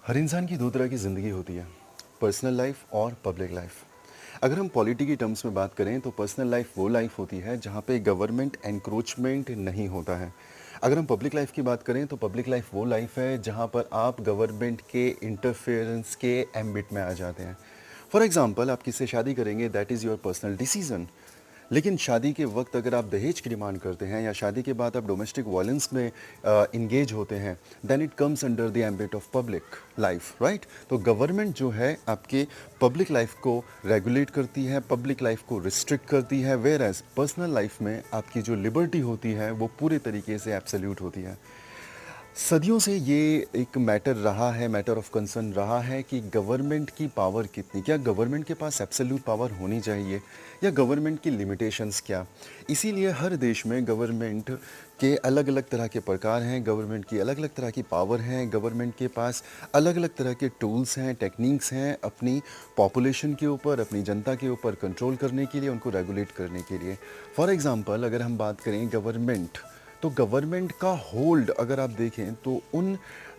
हर इंसान की दो तरह की ज़िंदगी होती है, पर्सनल लाइफ और पब्लिक लाइफ। अगर हम पॉलिटी की टर्म्स में बात करें तो पर्सनल लाइफ वो लाइफ होती है जहाँ पे गवर्नमेंट एनक्रोचमेंट नहीं होता है। अगर हम पब्लिक लाइफ की बात करें तो पब्लिक लाइफ वो लाइफ है जहाँ पर आप गवर्नमेंट के इंटरफेरेंस के एम्बिट में आ जाते हैं। फॉर एग्ज़ाम्पल, आप किससे शादी करेंगे that is your personal decision. लेकिन शादी के वक्त अगर आप दहेज की डिमांड करते हैं या शादी के बाद आप डोमेस्टिक वायलेंस में इंगेज होते हैं, then it comes under the ambit of public life, right. तो गवर्नमेंट जो है आपके पब्लिक लाइफ को रेगुलेट करती है, पब्लिक लाइफ को रिस्ट्रिक्ट करती है, वेयर एज पर्सनल लाइफ में आपकी जो लिबर्टी होती है वो पूरे तरीके से एब्सोल्यूट होती है। सदियों से ये एक मैटर रहा है, मैटर ऑफ कंसर्न रहा है कि गवर्नमेंट की पावर कितनी, क्या गवर्नमेंट के पास एब्सोल्यूट पावर होनी चाहिए या गवर्नमेंट की लिमिटेशंस क्या। इसीलिए हर देश में गवर्नमेंट के अलग अलग तरह के प्रकार हैं, गवर्नमेंट की अलग अलग तरह की पावर हैं, गवर्नमेंट के पास अलग अलग तरह के टूल्स हैं, टेक्निक्स हैं अपनी पॉपुलेशन के ऊपर, अपनी जनता के ऊपर कंट्रोल करने के लिए, उनको रेगुलेट करने के लिए। फॉर एग्ज़ाम्पल, अगर हम बात करें गवर्नमेंट, तो गवर्नमेंट का होल्ड अगर आप देखें तो उन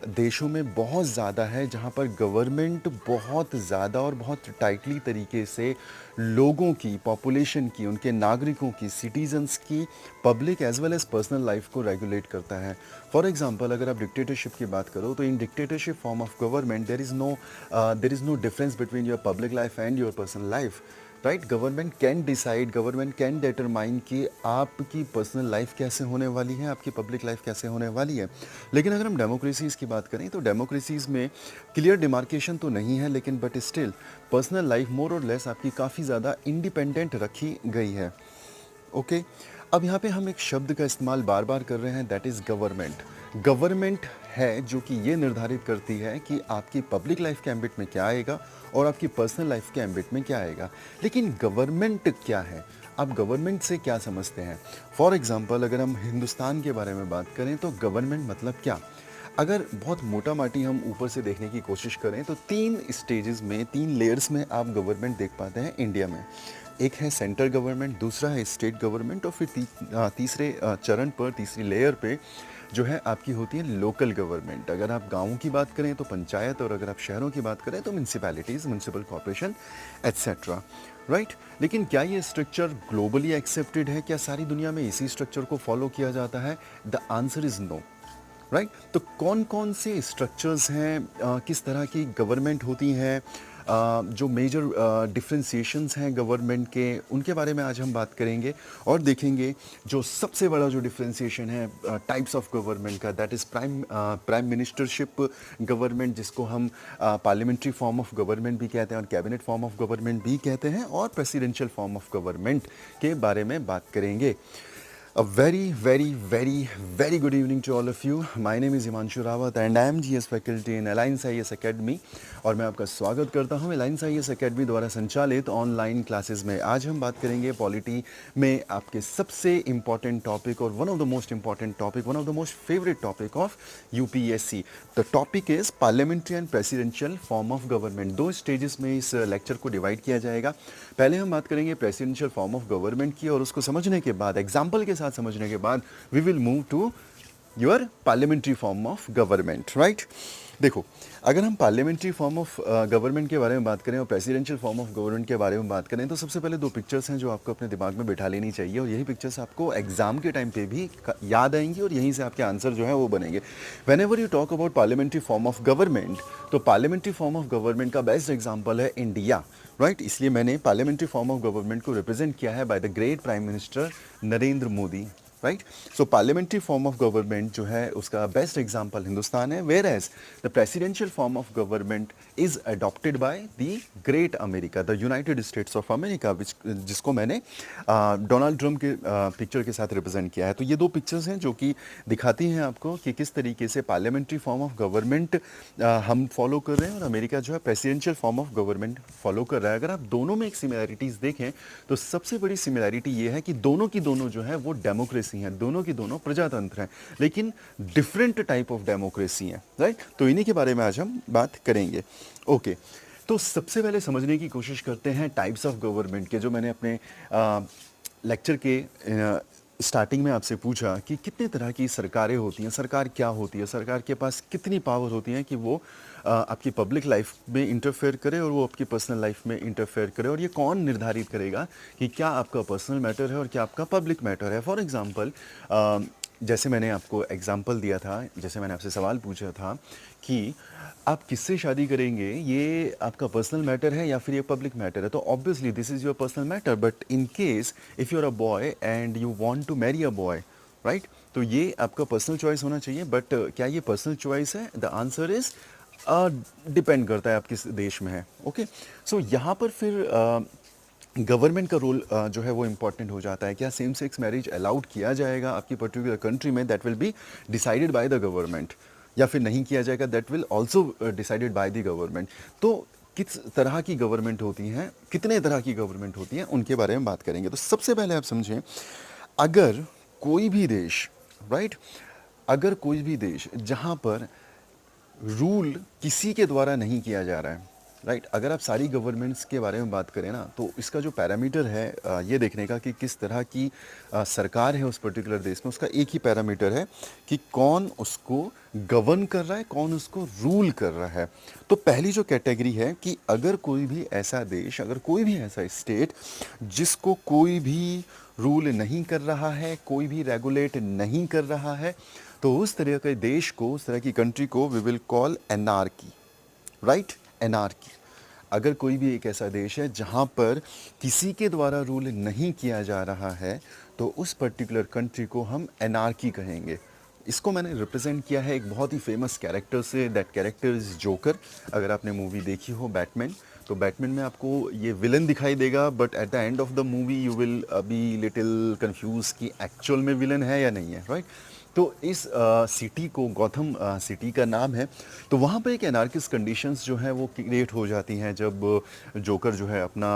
देशों में बहुत ज़्यादा है जहाँ पर गवर्नमेंट बहुत ज़्यादा और बहुत टाइटली तरीके से लोगों की, पॉपुलेशन की, उनके नागरिकों की, सिटीजन्स की public as well as personal life को रेगुलेट करता है। फॉर एग्जांपल, अगर आप डिक्टेटरशिप की बात करो तो in dictatorship form of government there is no difference between your public life and your personal life, right. Government can decide, government can determine कि आपकी पर्सनल लाइफ कैसे होने वाली है, आपकी पब्लिक लाइफ कैसे होने वाली है। लेकिन अगर हम डेमोक्रेसीज़ की बात करें तो डेमोक्रेसीज़ में क्लियर डिमार्केशन तो नहीं है, लेकिन but still personal life more और लेस आपकी काफ़ी ज़्यादा इंडिपेंडेंट रखी गई है। ओके। अब यहाँ पे हम एक शब्द का इस्तेमाल बार बार कर रहे हैं, दैट इज़ गवर्नमेंट। गवर्नमेंट है जो कि ये निर्धारित करती है कि आपकी पब्लिक लाइफ के एम्बिट में क्या आएगा और आपकी पर्सनल लाइफ के एम्बिट में क्या आएगा। लेकिन गवर्नमेंट क्या है, आप गवर्नमेंट से क्या समझते हैं। फॉर एग्ज़ाम्पल, अगर हम हिंदुस्तान के बारे में बात करें तो गवर्नमेंट मतलब क्या। अगर बहुत मोटा माटी हम ऊपर से देखने की कोशिश करें तो तीन स्टेजेस में, तीन लेयर्स में आप गवर्नमेंट देख पाते हैं इंडिया में। एक है सेंट्रल गवर्नमेंट, दूसरा है स्टेट गवर्नमेंट और फिर तीसरे चरण पर, तीसरी लेयर पे जो है आपकी होती है लोकल गवर्नमेंट। अगर आप गाँवों की बात करें तो पंचायत, और अगर आप शहरों की बात करें तो municipalities, municipal corporation, etcetera, right. लेकिन क्या ये स्ट्रक्चर ग्लोबली एक्सेप्टेड है, क्या सारी दुनिया में इसी स्ट्रक्चर को फॉलो किया जाता है? The answer is no, right. तो कौन कौन से स्ट्रक्चर्स हैं, किस तरह की गवर्नमेंट होती हैं, जो मेजर डिफ्रेंसिएशंस हैं गवर्नमेंट के, उनके बारे में आज हम बात करेंगे और देखेंगे जो सबसे बड़ा जो डिफ्रेंसिएशन है टाइप्स ऑफ गवर्नमेंट का, that is prime ministership government, जिसको हम पार्लियामेंट्री फॉर्म ऑफ गवर्नमेंट भी कहते हैं और कैबिनेट फॉर्म ऑफ गवर्नमेंट भी कहते हैं, और प्रेसिडेंशियल फॉर्म ऑफ गवर्नमेंट के बारे में बात करेंगे। A very, very, very, very good evening to all of you. My name is Himanshu Rawat and I am GS faculty in Alliance IAS Academy और मैं आपका स्वागत करता हूं Alliance IAS Academy द्वारा संचालित ऑनलाइन क्लासेस में। आज हम बात करेंगे पॉलिटी में आपके सबसे इम्पॉर्टेंट टॉपिक और one of the most important topic, one of the most favourite topic of UPSC। The topic is parliamentary and presidential form of government. दो स्टेजेस में इस लेक्चर को डिवाइड किया जाएगा। पहले हम बात करेंगे प्रेसिडेंशियल फॉर्म ऑफ गवर्नमेंट की और उसको समझने के बाद, एग्जाम्पल के साथ समझने के बाद, we will move to your parliamentary form of government, right. देखो, अगर हम पार्लियामेंट्री फॉर्म ऑफ गवर्नमेंट के बारे में बात करें और प्रेसिडेंशियल फॉर्म ऑफ गवर्नमेंट के बारे में बात करें तो सबसे पहले दो पिक्चर्स हैं जो आपको अपने दिमाग में बिठा लेनी चाहिए, और यही पिक्चर्स आपको एग्जाम के टाइम पे भी याद आएंगी और यहीं से आपके आंसर जो है वो बनेंगे। Whenever you talk about parliamentary form of government, तो पार्लियामेंट्री फॉर्म ऑफ गवर्नमेंट का बेस्ट एग्जाम्पल है इंडिया, राइट। इसलिए मैंने पार्लियामेंट्री फॉर्म ऑफ गवर्नमेंट को रिप्रेजेंट किया है by the great prime minister Narendra Modi, right. So parliamentary form of government जो है उसका बेस्ट एग्जांपल हिंदुस्तान है, whereas the presidential form of government is adopted by the great America, the United states of America, जिसको मैंने Donald Trump के picture के साथ represent किया है। तो ये दो पिक्चर्स हैं जो कि दिखाती हैं आपको कि किस तरीके से पार्लियामेंट्री फॉर्म ऑफ गवर्नमेंट हम फॉलो कर रहे हैं और अमेरिका जो है presidential form of government follow कर रहा है। अगर आप दोनों में एक सिमिलैरिटीज़ देखें तो सबसे बड़ी सिमिलैरिटी ये है कि दोनों की दोनों जो है वो डेमोक्रेसी हैं, दोनों की दोनों प्रजातंत्र हैं, लेकिन डिफरेंट टाइप ऑफ डेमोक्रेसी हैं, राइट। तो इन्हीं के बारे में आज हम बात करेंगे। ओके, तो सबसे पहले समझने की कोशिश करते हैं टाइप्स ऑफ गवर्नमेंट के, जो मैंने अपने लेक्चर के स्टार्टिंग में आपसे पूछा कि कितने तरह की सरकारें होती हैं, सरकार क्या होती है, सरकार के पास कितनी पावर होती हैं कि वो आपकी पब्लिक लाइफ में इंटरफेयर करे और वो आपकी पर्सनल लाइफ में इंटरफेयर करे, और ये कौन निर्धारित करेगा कि क्या आपका पर्सनल मैटर है और क्या आपका पब्लिक मैटर है। फॉर एग्जांपल जैसे मैंने आपको एग्जांपल दिया था, जैसे मैंने आपसे सवाल पूछा था कि आप किससे शादी करेंगे, ये आपका पर्सनल मैटर है या फिर ये पब्लिक मैटर है, तो obviously this is your personal matter. But in case if you are a boy and you want to marry a boy, right, तो ये आपका पर्सनल चॉइस होना चाहिए। बट क्या ये पर्सनल चॉइस है? द आंसर इज़ डिपेंड करता है आप किस देश में है। ओके, सो यहाँ पर फिर गवर्नमेंट का रोल जो है वो इम्पॉर्टेंट हो जाता है। क्या सेम सेक्स मैरिज अलाउड किया जाएगा आपकी पर्टिकुलर कंट्री में? That will be decided by the government, या फिर नहीं किया जाएगा, that will also decided by the government. तो किस तरह की गवर्नमेंट होती हैं, कितने तरह की गवर्नमेंट होती हैं, उनके बारे में बात करेंगे। तो सबसे पहले आप समझें, अगर कोई भी देश, राइट, अगर कोई भी देश जहाँ पर रूल किसी के द्वारा नहीं किया जा रहा है, राइट, अगर आप सारी गवर्नमेंट्स के बारे में बात करें ना, तो इसका जो पैरामीटर है ये देखने का कि किस तरह की सरकार है उस पर्टिकुलर देश में, उसका एक ही पैरामीटर है कि कौन उसको गवर्न कर रहा है, कौन उसको रूल कर रहा है। तो पहली जो कैटेगरी है कि अगर कोई भी ऐसा देश, अगर कोई भी ऐसा स्टेट जिसको कोई भी रूल नहीं कर रहा है, कोई भी रेगुलेट नहीं कर रहा है, तो उस तरह के देश को, उस तरह की कंट्री को we will call anarchy, right, anarchy. अगर कोई भी एक ऐसा देश है जहाँ पर किसी के द्वारा रूल नहीं किया जा रहा है, तो उस पर्टिकुलर कंट्री को हम एनार्की कहेंगे। इसको मैंने रिप्रेजेंट किया है एक बहुत ही फेमस कैरेक्टर से, दैट कैरेक्टर इज जोकर। अगर आपने मूवी देखी हो बैटमैन, तो बैटमैन में आपको ये विलन दिखाई देगा, but at the end of the movie you will be little confuse कि एक्चुअल में विलन है या नहीं है, राइट। तो इस सिटी को गौथम सिटी का नाम है। तो वहाँ पे एक एनार्किस्ट कंडीशंस जो हैं वो क्रिएट हो जाती हैं जब जोकर जो है अपना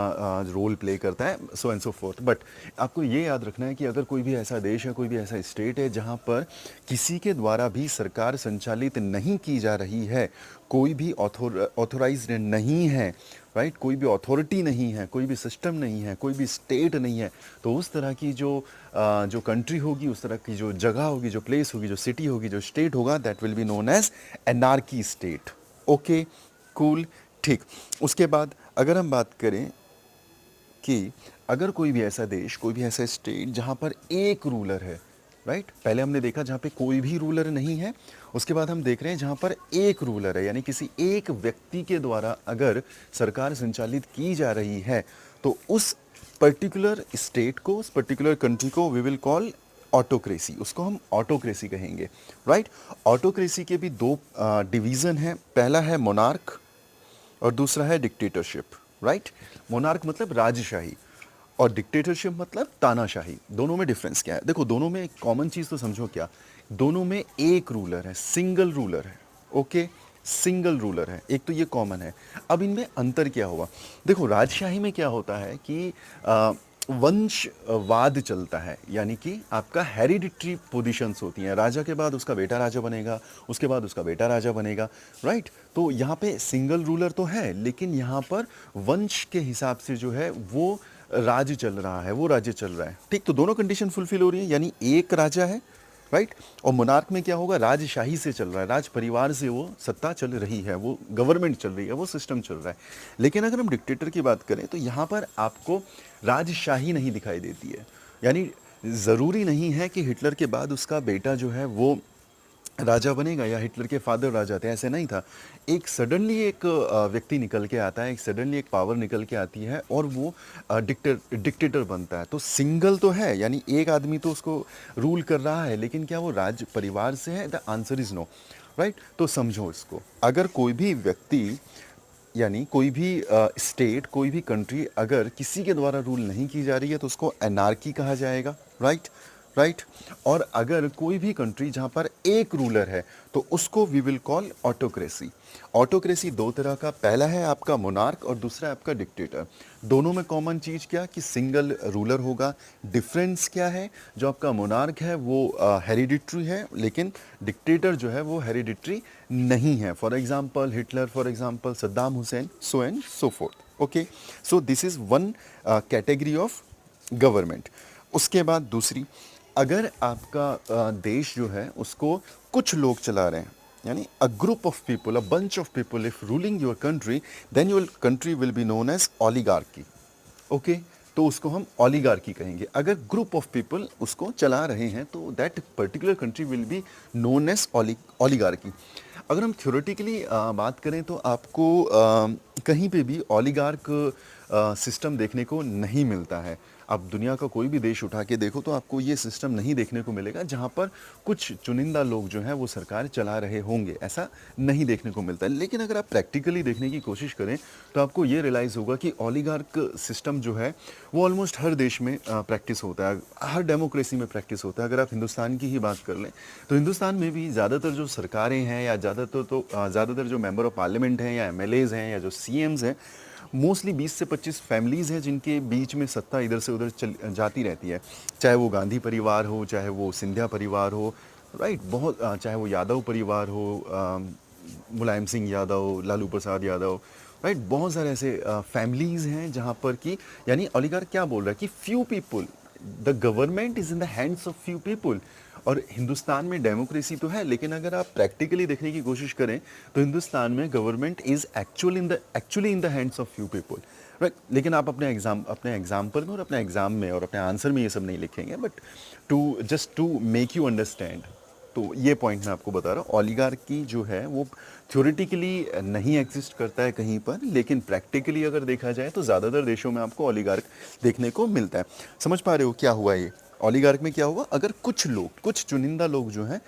रोल प्ले करता है, so and so fourth. But आपको ये याद रखना है कि अगर कोई भी ऐसा देश है, कोई भी ऐसा स्टेट है जहाँ पर किसी के द्वारा भी सरकार संचालित नहीं की जा रही है, कोई भी ऑथोराइज्ड नहीं है, राइट, कोई भी अथॉरिटी नहीं है, कोई भी सिस्टम नहीं है, कोई भी स्टेट नहीं है, तो उस तरह की जो कंट्री होगी, उस तरह की जो जगह होगी, जो प्लेस होगी, जो सिटी होगी, जो स्टेट होगा, that will be known as anarchy state. Okay, cool, ठीक। उसके बाद अगर हम बात करें कि अगर कोई भी ऐसा देश, कोई भी ऐसा स्टेट जहाँ पर एक रूलर है, राइट, पहले हमने देखा जहाँ पे कोई भी रूलर नहीं है, उसके बाद हम देख रहे हैं जहाँ पर एक रूलर है, यानी किसी एक व्यक्ति के द्वारा अगर सरकार संचालित की जा रही है, तो उस पर्टिकुलर स्टेट को, उस पर्टिकुलर कंट्री को वी विल कॉल ऑटोक्रेसी। उसको हम ऑटोक्रेसी कहेंगे, राइट। ऑटोक्रेसी के भी दो डिवीज़न हैं, पहला है मोनार्क और दूसरा है डिक्टेटरशिप, राइट। मोनार्क मतलब राजशाही और डिक्टेटरशिप मतलब तानाशाही। दोनों में डिफरेंस क्या है? देखो, दोनों में एक कॉमन चीज़ तो समझो क्या, दोनों में एक रूलर है, सिंगल रूलर है। ओके, सिंगल रूलर है, एक तो ये कॉमन है। अब इनमें अंतर क्या हुआ? देखो, राजशाही में क्या होता है कि वंशवाद चलता है, यानी कि आपका हेरिडिटरी पोजीशंस होती हैं, राजा के बाद उसका बेटा राजा बनेगा, उसके बाद उसका बेटा राजा बनेगा, राइट। तो यहाँ पे सिंगल रूलर तो है, लेकिन यहाँ पर वंश के हिसाब से जो है वो राज्य चल रहा है, वो राज्य चल रहा है, ठीक। तो दोनों कंडीशन फुलफिल हो रही है, यानी एक राजा है, राइट। और मोनार्क में क्या होगा? राजशाही से चल रहा है, राज परिवार से वो सत्ता चल रही है, वो गवर्नमेंट चल रही है, वो सिस्टम चल रहा है। लेकिन अगर हम डिक्टेटर की बात करें तो यहाँ पर आपको राजशाही नहीं दिखाई देती है, यानी ज़रूरी नहीं है कि हिटलर के बाद उसका बेटा जो है वो राजा बनेगा या हिटलर के फादर राजा थे, ऐसे नहीं था। एक सडनली एक व्यक्ति निकल के आता है, एक सडनली एक पावर निकल के आती है और वो डिक्टेटर बनता है। तो सिंगल तो है, यानी एक आदमी तो उसको रूल कर रहा है, लेकिन क्या वो राज परिवार से है? The answer is no, right. तो समझो इसको, अगर कोई भी व्यक्ति, यानी कोई भी स्टेट, कोई भी कंट्री अगर किसी के द्वारा रूल नहीं की जा रही है, तो उसको एनार्की कहा जाएगा, राइट, राइट। और अगर कोई भी कंट्री जहाँ पर एक रूलर है, तो उसको we will call autocracy. Autocracy दो तरह का, पहला है आपका मोनार्क और दूसरा है आपका डिक्टेटर। दोनों में कॉमन चीज़ क्या कि सिंगल रूलर होगा। डिफरेंस क्या है? जो आपका मोनार्क है वो हेरिडिटरी है, लेकिन डिक्टेटर जो है वो हेरिडिटरी नहीं है। For example Hitler, for example Saddam Hussain, so and so fourth. Okay, so this is one category of government. उसके बाद दूसरी, अगर आपका देश जो है उसको कुछ लोग चला रहे हैं, यानी a group of people, a bunch of people if ruling your country, then your country will be known as oligarchy. Okay, तो उसको हम ओलिगार्की कहेंगे। अगर ग्रुप ऑफ पीपल उसको चला रहे हैं तो that particular country will be known as oligarchy. अगर हम थ्योरेटिकली बात करें तो आपको कहीं पे भी ओलिगार्क सिस्टम देखने को नहीं मिलता है। आप दुनिया का कोई भी देश उठा के देखो तो आपको ये सिस्टम नहीं देखने को मिलेगा जहाँ पर कुछ चुनिंदा लोग जो हैं वो सरकार चला रहे होंगे, ऐसा नहीं देखने को मिलता है। लेकिन अगर आप प्रैक्टिकली देखने की कोशिश करें तो आपको ये रियलाइज़ होगा कि ओलिगार्क सिस्टम जो है वो ऑलमोस्ट हर देश में प्रैक्टिस होता है, हर डेमोक्रेसी में प्रैक्टिस होता है। अगर आप हिंदुस्तान की ही बात कर लें तो हिंदुस्तान में भी ज़्यादातर जो सरकारें हैं या ज़्यादातर जो मेंबर ऑफ पार्लियामेंट हैं या एमएलएज हैं या जो सीएम्स हैं, मोस्टली 20 से 25 फैमिलीज़ हैं जिनके बीच में सत्ता इधर से उधर चल जाती रहती है। चाहे वो गांधी परिवार हो, चाहे वो सिंधिया परिवार हो, राइट, बहुत चाहे वो यादव परिवार हो, मुलायम सिंह यादव, लालू प्रसाद यादव, राइट, बहुत सारे ऐसे फैमिलीज़ हैं जहाँ पर कि यानी ओलिगार्क क्या बोल रहा है कि few people, the government is in the hands of few people. और हिंदुस्तान में डेमोक्रेसी तो है, लेकिन अगर आप प्रैक्टिकली देखने की कोशिश करें तो हिंदुस्तान में government is actually in the hands of few people, right. लेकिन आप अपने एग्जाम्पल में और अपने एग्जाम में और अपने आंसर में ये सब नहीं लिखेंगे, but to make you understand, तो ये पॉइंट मैं आपको बता रहा हूँ। ओलिगार्की जो है वो थ्योरेटिकली नहीं एग्जिस्ट करता है कहीं पर, लेकिन प्रैक्टिकली अगर देखा जाए तो ज़्यादातर देशों में आपको ओलिगार्क देखने को मिलता है। समझ पा रहे हो क्या हुआ ये? ओलिगार्क में क्या हुआ, अगर कुछ लोग, कुछ चुनिंदा लोग जो हैं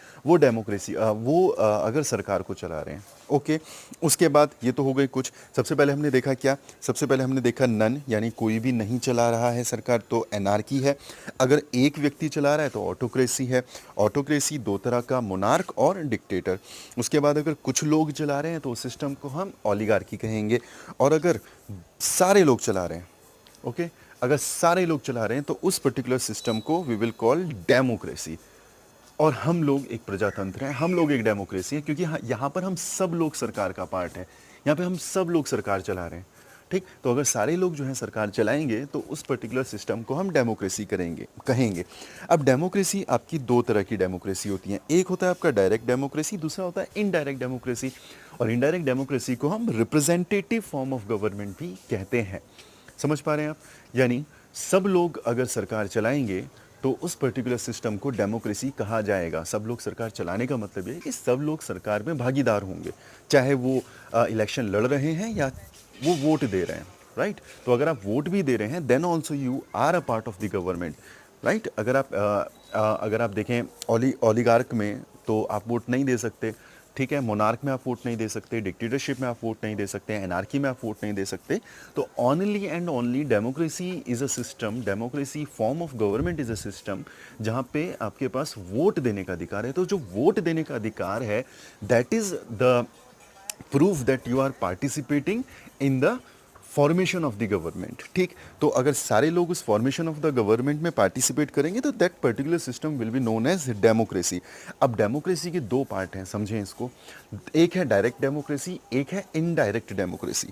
वो अगर सरकार को चला रहे हैं। ओके, उसके बाद ये तो हो गई कुछ। सबसे पहले हमने देखा क्या, सबसे पहले हमने देखा नन, यानी कोई भी नहीं चला रहा है सरकार, तो एनार्की है। अगर एक व्यक्ति चला रहा है तो ऑटोक्रेसी है। ऑटोक्रेसी दो तरह का, मोनार्क और डिक्टेटर। उसके बाद अगर कुछ लोग चला रहे हैं तो उस सिस्टम को हम ओलिगार्की कहेंगे। और अगर सारे लोग चला रहे हैं, ओके, अगर सारे लोग चला रहे हैं तो उस पर्टिकुलर सिस्टम को वी विल कॉल डेमोक्रेसी। और हम लोग एक प्रजातंत्र हैं, हम लोग एक डेमोक्रेसी है, क्योंकि यहाँ पर हम सब लोग सरकार का पार्ट है, यहाँ पे हम सब लोग सरकार चला रहे हैं, ठीक। तो अगर सारे लोग जो हैं सरकार चलाएंगे तो उस पर्टिकुलर सिस्टम को हम डेमोक्रेसी कहेंगे। अब डेमोक्रेसी, आपकी दो तरह की डेमोक्रेसी होती है। एक होता है आपका डायरेक्ट डेमोक्रेसी, दूसरा होता है इनडायरेक्ट डेमोक्रेसी। और इनडायरेक्ट डेमोक्रेसी को हम रिप्रेजेंटेटिव फॉर्म ऑफ गवर्नमेंट भी कहते हैं। समझ पा रहे हैं आप? यानी सब लोग अगर सरकार चलाएंगे तो उस पर्टिकुलर सिस्टम को डेमोक्रेसी कहा जाएगा। सब लोग सरकार चलाने का मतलब ये है कि सब लोग सरकार में भागीदार होंगे, चाहे वो इलेक्शन लड़ रहे हैं या वो वोट दे रहे हैं, राइट। तो अगर आप वोट भी दे रहे हैं then also you are a part of the government, right. अगर आप देखें ओलिगार्क में तो आप वोट नहीं दे सकते, ठीक है। मोनार्क में आप वोट नहीं दे सकते, डिक्टेटरशिप में आप वोट नहीं दे सकते, एनार्की में आप वोट नहीं दे सकते। तो only and only democracy is a system, democracy form of government is a system जहाँ पे आपके पास वोट देने का अधिकार है। तो जो वोट देने का अधिकार है that is the proof that you are participating in the formation of the government, ठीक। तो अगर सारे लोग उस फॉर्मेशन ऑफ द गवर्नमेंट में पार्टिसिपेट करेंगे तो that particular system will be known as democracy. अब डेमोक्रेसी के दो पार्ट हैं, समझें इसको। एक है डायरेक्ट डेमोक्रेसी, एक है इनडायरेक्ट डेमोक्रेसी।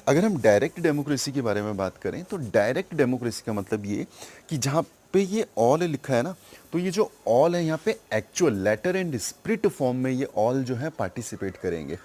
अगर हम डायरेक्ट डेमोक्रेसी के बारे में बात करें तो डायरेक्ट डेमोक्रेसी का मतलब ये कि जहाँ पे ये ऑल लिखा है ना, तो ये जो ऑल है यहाँ पे actual letter and spirit form में ये ऑल जो है पार्टिसिपेट करेंगे।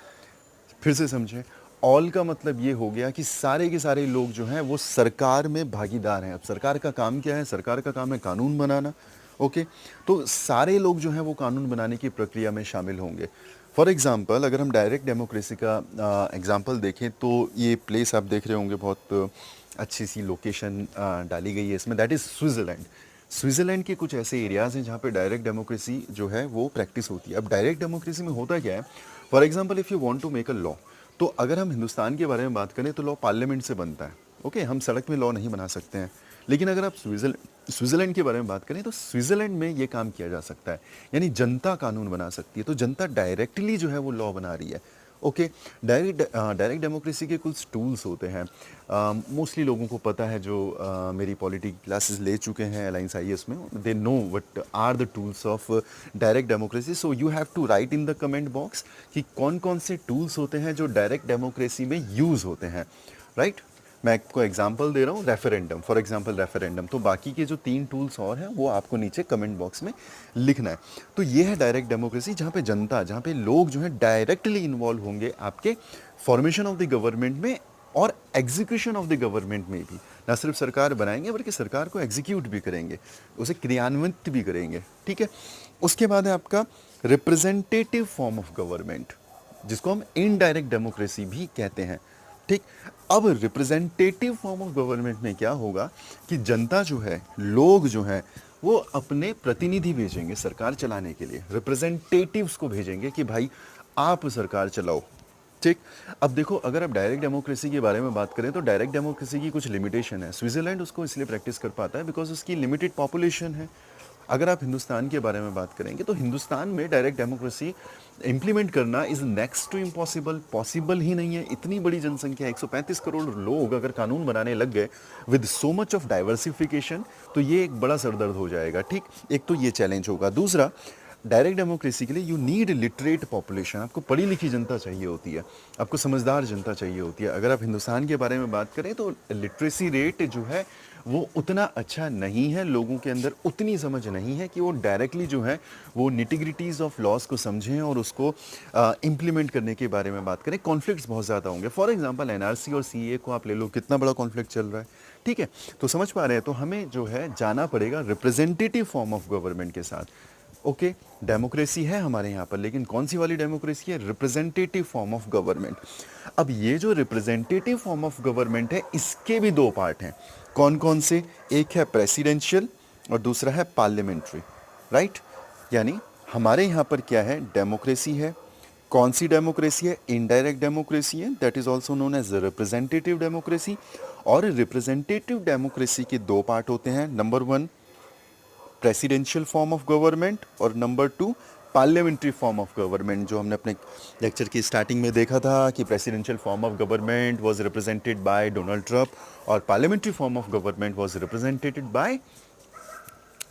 फिर से समझें, ऑल का मतलब ये हो गया कि सारे के सारे लोग जो हैं वो सरकार में भागीदार हैं। अब सरकार का काम क्या है? सरकार का काम है कानून बनाना, ओके। तो सारे लोग जो हैं वो कानून बनाने की प्रक्रिया में शामिल होंगे। फॉर एग्जांपल अगर हम डायरेक्ट डेमोक्रेसी का एग्जांपल देखें तो ये प्लेस आप देख रहे होंगे, बहुत अच्छी सी लोकेशन डाली गई है इसमें, दैट इज़ स्विट्ज़रलैंड। स्विट्ज़रलैंड के कुछ ऐसे एरियाज़ हैं जहाँ पे डायरेक्ट डेमोक्रेसी जो है वो प्रैक्टिस होती है। अब डायरेक्ट डेमोक्रेसी में होता क्या है, for example if you want to make a law, तो अगर हम हिंदुस्तान के बारे में बात करें तो लॉ पार्लियामेंट से बनता है, ओके। हम सड़क में लॉ नहीं बना सकते हैं। लेकिन अगर आप स्विट्ज़रलैंड के बारे में बात करें तो स्विट्ज़रलैंड में ये काम किया जा सकता है, यानी जनता कानून बना सकती है। तो जनता डायरेक्टली जो है वो लॉ बना रही है, ओके। डायरेक्ट डेमोक्रेसी के कुछ टूल्स होते हैं, मोस्टली लोगों को पता है जो मेरी पॉलिटी क्लासेस ले चुके हैं अलायंस आईएएस में, they know what are the tools of direct democracy. So you have to write in the comment box कि कौन कौन से टूल्स होते हैं जो डायरेक्ट डेमोक्रेसी में यूज़ होते हैं, राइट। मैं आपको एग्जांपल दे रहा हूँ, रेफरेंडम, फॉर एग्जांपल रेफरेंडम। तो बाकी के जो 3 टूल्स और हैं वो आपको नीचे कमेंट बॉक्स में लिखना है। तो ये है डायरेक्ट डेमोक्रेसी, जहाँ पे जनता, जहाँ पे लोग जो है डायरेक्टली इन्वॉल्व होंगे आपके फॉर्मेशन ऑफ द गवर्नमेंट में और एग्जीक्यूशन ऑफ द गवर्नमेंट में भी। ना सिर्फ सरकार बनाएंगे बल्कि सरकार को एग्जीक्यूट भी करेंगे, उसे क्रियान्वित भी करेंगे, ठीक है। उसके बाद है आपका रिप्रेजेंटेटिव फॉर्म ऑफ गवर्नमेंट, जिसको हम इनडायरेक्ट डेमोक्रेसी भी कहते हैं, ठीक। अब रिप्रेजेंटेटिव फॉर्म ऑफ गवर्नमेंट में क्या होगा कि जनता जो है, लोग जो हैं, वो अपने प्रतिनिधि भेजेंगे सरकार चलाने के लिए, रिप्रेजेंटेटिव्स को भेजेंगे कि भाई आप सरकार चलाओ, ठीक। अब देखो, अगर आप डायरेक्ट डेमोक्रेसी के बारे में बात करें तो डायरेक्ट डेमोक्रेसी की कुछ लिमिटेशन है। स्विट्जरलैंड उसको इसलिए प्रैक्टिस कर पाता है बिकॉज उसकी लिमिटेड पॉपुलेशन है। अगर आप हिंदुस्तान के बारे में बात करेंगे तो हिंदुस्तान में डायरेक्ट डेमोक्रेसी इंप्लीमेंट करना is next to impossible, possible ही नहीं है। इतनी बड़ी जनसंख्या, 135 करोड़ लोग अगर कानून बनाने लग गए with so much of diversification, तो ये एक बड़ा सरदर्द हो जाएगा, ठीक। एक तो ये चैलेंज होगा। दूसरा, डायरेक्ट डेमोक्रेसी के लिए यू नीड लिटरेट पॉपुलेशन, आपको पढ़ी लिखी जनता चाहिए होती है, आपको समझदार जनता चाहिए होती है। अगर आप हिंदुस्तान के बारे में बात करें तो लिटरेसी रेट जो है वो उतना अच्छा नहीं है, लोगों के अंदर उतनी समझ नहीं है कि वो डायरेक्टली जो है वो निटिग्रिटीज़ ऑफ लॉज को समझें और उसको इम्प्लीमेंट करने के बारे में बात करें। कॉन्फ्लिक्ट्स बहुत ज़्यादा होंगे। फॉर एग्जांपल एनआरसी और सीए को आप ले लो, कितना बड़ा कॉन्फ्लिक्ट चल रहा है, ठीक है। तो समझ पा रहे हैं, तो हमें जो है जाना पड़ेगा रिप्रेजेंटेटिव फॉर्म ऑफ गवर्नमेंट के साथ। ओके, डेमोक्रेसी है हमारे यहाँ पर, लेकिन कौन सी वाली डेमोक्रेसी है? Representative form of government. अब ये जो रिप्रेजेंटेटिव फॉर्म ऑफ गवर्नमेंट है, इसके भी 2 पार्ट हैं। कौन कौन से? एक है प्रेसिडेंशियल और दूसरा है पार्लियामेंट्री, राइट। यानी हमारे यहाँ पर क्या है? डेमोक्रेसी है। कौन सी डेमोक्रेसी है? इनडायरेक्ट डेमोक्रेसी है, that is also known as representative democracy. और रिप्रेजेंटेटिव डेमोक्रेसी के 2 पार्ट होते हैं। Number 1 presidential form of government और number 2 parliamentary form of government. जो हमने अपने लेक्चर की स्टार्टिंग में देखा था कि presidential form of government was represented by Donald Trump और parliamentary form of government was represented by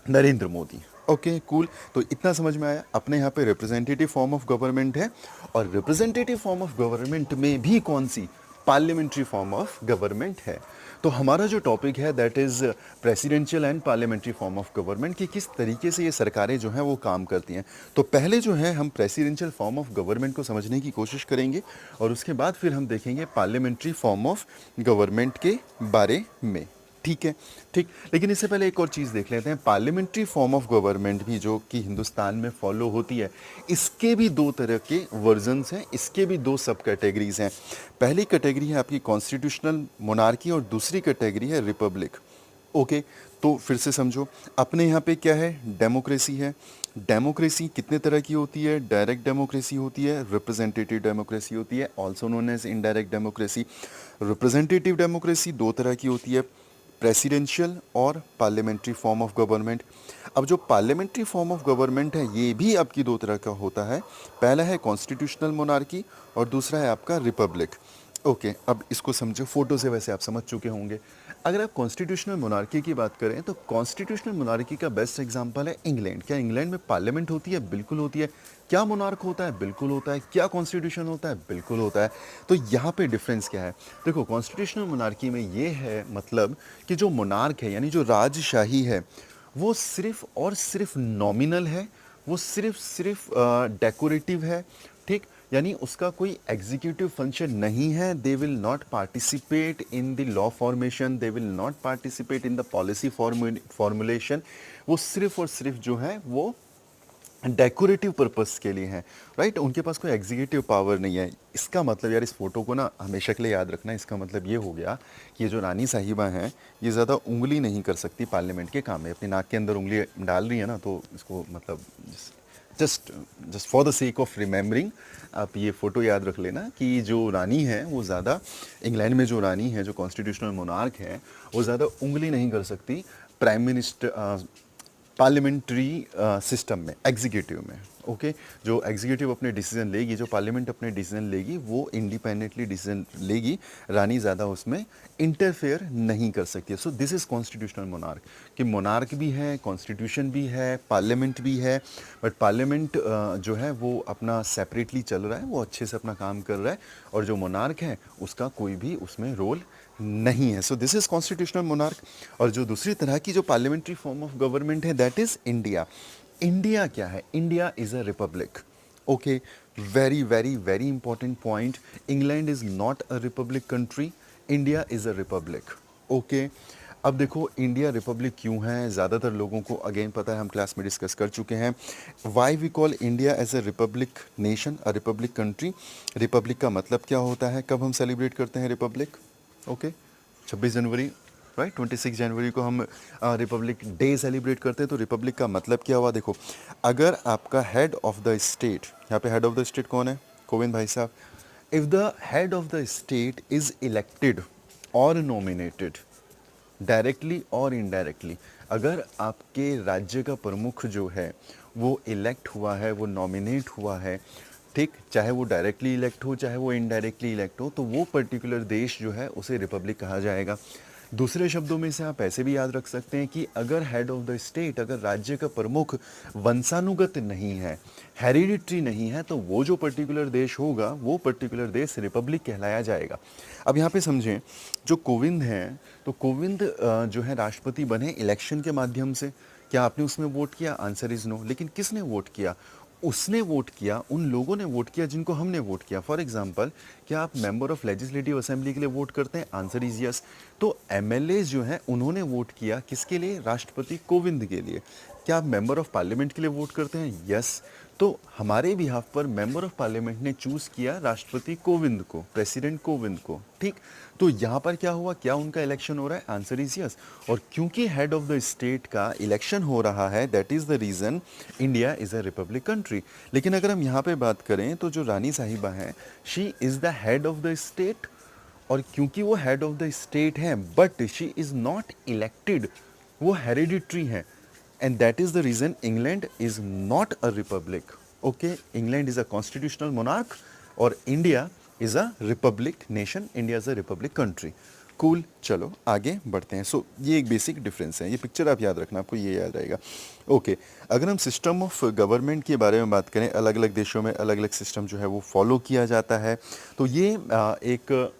Narendra Modi. Okay, cool. तो इतना समझ में आया। अपने यहाँ पे रिप्रेजेंटेटिव फॉर्म ऑफ गवर्नमेंट है और रिप्रेजेंटेटिव फॉर्म ऑफ गवर्नमेंट में भी कौन सी? पार्लियामेंट्री फॉर्म ऑफ गवर्नमेंट है। तो हमारा जो टॉपिक है that is presidential and parliamentary form of government, कि किस तरीके से ये सरकारें जो हैं वो काम करती हैं। तो पहले जो है हम प्रेसिडेंशियल फॉर्म ऑफ गवर्नमेंट को समझने की कोशिश करेंगे और उसके बाद फिर हम देखेंगे पार्लियामेंट्री फॉर्म ऑफ गवर्नमेंट के बारे में, ठीक है, ठीक। लेकिन इससे पहले एक और चीज़ देख लेते हैं। पार्लियामेंट्री फॉर्म ऑफ गवर्नमेंट भी जो कि हिंदुस्तान में फॉलो होती है, इसके भी 2 तरह के वर्जन्स हैं, इसके भी 2 सब कैटेगरीज हैं। पहली कैटेगरी है आपकी कॉन्स्टिट्यूशनल मोनार्की और दूसरी कैटेगरी है रिपब्लिक। ओके, तो फिर से समझो, अपने यहाँ पे क्या है? डेमोक्रेसी है। डेमोक्रेसी कितने तरह की होती है? डायरेक्ट डेमोक्रेसी होती है, रिप्रेजेंटेटिव डेमोक्रेसी होती है, also known as indirect democracy. Representative democracy 2 तरह की होती है, प्रेसिडेंशियल और पार्लियामेंट्री फॉर्म ऑफ गवर्नमेंट। अब जो पार्लियामेंट्री फॉर्म ऑफ गवर्नमेंट है ये भी आपकी 2 तरह का होता है। पहला है कॉन्स्टिट्यूशनल मोनार्की और दूसरा है आपका रिपब्लिक। ओके, अब इसको समझो। फोटो से वैसे आप समझ चुके होंगे। अगर आप कॉन्स्टिट्यूशनल मोनार्की की बात करें तो कॉन्स्टिट्यूशनल मोनार्की का बेस्ट एग्जांपल है इंग्लैंड। क्या इंग्लैंड में पार्लियामेंट होती है? बिल्कुल होती है। क्या मोनार्क होता है? बिल्कुल होता है। क्या कॉन्स्टिट्यूशन होता है? बिल्कुल होता है। तो यहाँ पे डिफरेंस क्या है? देखो, कॉन्स्टिट्यूशनल मोनार्की में ये है मतलब कि जो मोनार्क है यानी जो राजशाही है वो सिर्फ और सिर्फ नॉमिनल है, वो सिर्फ डेकोरेटिव है, ठीक। यानी उसका कोई एग्जीक्यूटिव फंक्शन नहीं है। They will not participate in the law formation, they will not participate in the policy formulation. वो सिर्फ और सिर्फ जो है वो डेकोरेटिव पर्पस के लिए हैं, राइट। उनके पास कोई एग्जीक्यूटिव पावर नहीं है। इसका मतलब यार, इस फोटो को ना हमेशा के लिए याद रखना। इसका मतलब ये हो गया कि ये जो रानी साहिबा हैं ये ज़्यादा उंगली नहीं कर सकती पार्लियामेंट के काम में। अपनी नाक के अंदर उंगली डाल रही है ना, तो इसको मतलब just for the sake of remembering आप ये फ़ोटो याद रख लेना कि जो रानी है वो ज़्यादा, इंग्लैंड में जो रानी है, जो कॉन्स्टिट्यूशनल मोनार्क है, वो ज़्यादा उंगली नहीं कर सकती प्राइम मिनिस्टर पार्लियामेंट्री सिस्टम में, एग्जीक्यूटिव में। ओके जो एग्जीक्यूटिव अपने डिसीजन लेगी, जो पार्लियामेंट अपने डिसीजन लेगी, वो इंडिपेंडेंटली डिसीजन लेगी, रानी ज़्यादा उसमें इंटरफेयर नहीं कर सकती है। So this is constitutional monarch, कि मोनार्क भी है, कॉन्स्टिट्यूशन भी है, पार्लियामेंट भी है, बट पार्लियामेंट जो है वो अपना सेपरेटली चल रहा है, वो अच्छे से अपना काम कर रहा है, और जो मोनार्क है उसका कोई भी उसमें रोल नहीं है। So this is constitutional monarch. और जो दूसरी तरह की जो पार्लियामेंट्री फॉर्म ऑफ गवर्नमेंट है, दैट इज़ इंडिया। इंडिया क्या है? India is a republic. Okay, very very very important point. England is not a republic country, India is a republic. Okay, अब देखो इंडिया रिपब्लिक क्यों है, ज़्यादातर लोगों को अगेन पता है, हम क्लास में डिस्कस कर चुके हैं। Why we call India as a republic nation, a republic country. Republic का मतलब क्या होता है? कब हम सेलिब्रेट करते हैं रिपब्लिक? ओके, 26 जनवरी, राइट, 26 जनवरी को हम रिपब्लिक डे सेलिब्रेट करते हैं। तो रिपब्लिक का मतलब क्या हुआ? देखो, अगर आपका हेड ऑफ द स्टेट, यहाँ पे हेड ऑफ द स्टेट कौन है? कोविंद भाई साहब। If the head of the state is elected और नॉमिनेटेड डायरेक्टली और इनडायरेक्टली, अगर आपके राज्य का प्रमुख जो है वो इलेक्ट हुआ है, वो नॉमिनेट हुआ है, ठीक, चाहे वो डायरेक्टली इलेक्ट हो चाहे वो इनडायरेक्टली इलेक्ट हो, तो वो पर्टिकुलर देश जो है उसे रिपब्लिक कहा जाएगा। दूसरे शब्दों में से आप ऐसे भी याद रख सकते हैं कि अगर हेड ऑफ द स्टेट, अगर राज्य का प्रमुख वंशानुगत नहीं है, हेरिडिटरी नहीं है, तो वो जो पर्टिकुलर देश होगा वो पर्टिकुलर देश रिपब्लिक कहलाया जाएगा। अब यहाँ पे समझें, जो कोविंद हैं, तो कोविंद जो है राष्ट्रपति बने इलेक्शन के माध्यम से। क्या आपने उसमें वोट किया? Answer is no. लेकिन किसने वोट किया? उसने वोट किया, उन लोगों ने वोट किया जिनको हमने वोट किया। फॉर एग्जांपल, क्या आप मेंबर ऑफ लेजिस्लेटिव असेंबली के लिए वोट करते हैं? Answer is yes. तो एमएलए जो हैं उन्होंने वोट किया किसके लिए? राष्ट्रपति कोविंद के लिए। क्या आप मेंबर ऑफ पार्लियामेंट के लिए वोट करते हैं? यस। तो हमारे बिहाफ पर मेंबर ऑफ पार्लियामेंट ने चूज किया राष्ट्रपति कोविंद को, प्रेसिडेंट कोविंद को, ठीक। तो यहाँ पर क्या हुआ? क्या उनका इलेक्शन हो रहा है? Answer is yes. और क्योंकि हेड ऑफ द स्टेट का इलेक्शन हो रहा है, that is the reason India is a republic country. लेकिन अगर हम यहाँ पे बात करें तो जो रानी साहिबा हैं, she is the head of the state, और क्योंकि वो हेड ऑफ द स्टेट हैं, but she is not elected, वो हेरिडिटरी हैं, and that is the reason England is not a republic. Okay, England is a constitutional monarch और India is a republic nation, India is a republic country. Cool, चलो आगे बढ़ते हैं। सो ये एक basic difference है, ये पिक्चर आप याद रखना, आपको ये याद रहेगा। ओके, अगर हम सिस्टम ऑफ गवर्नमेंट के बारे में बात करें, अलग अलग देशों में अलग अलग सिस्टम जो है वो फॉलो किया जाता है। तो ये एक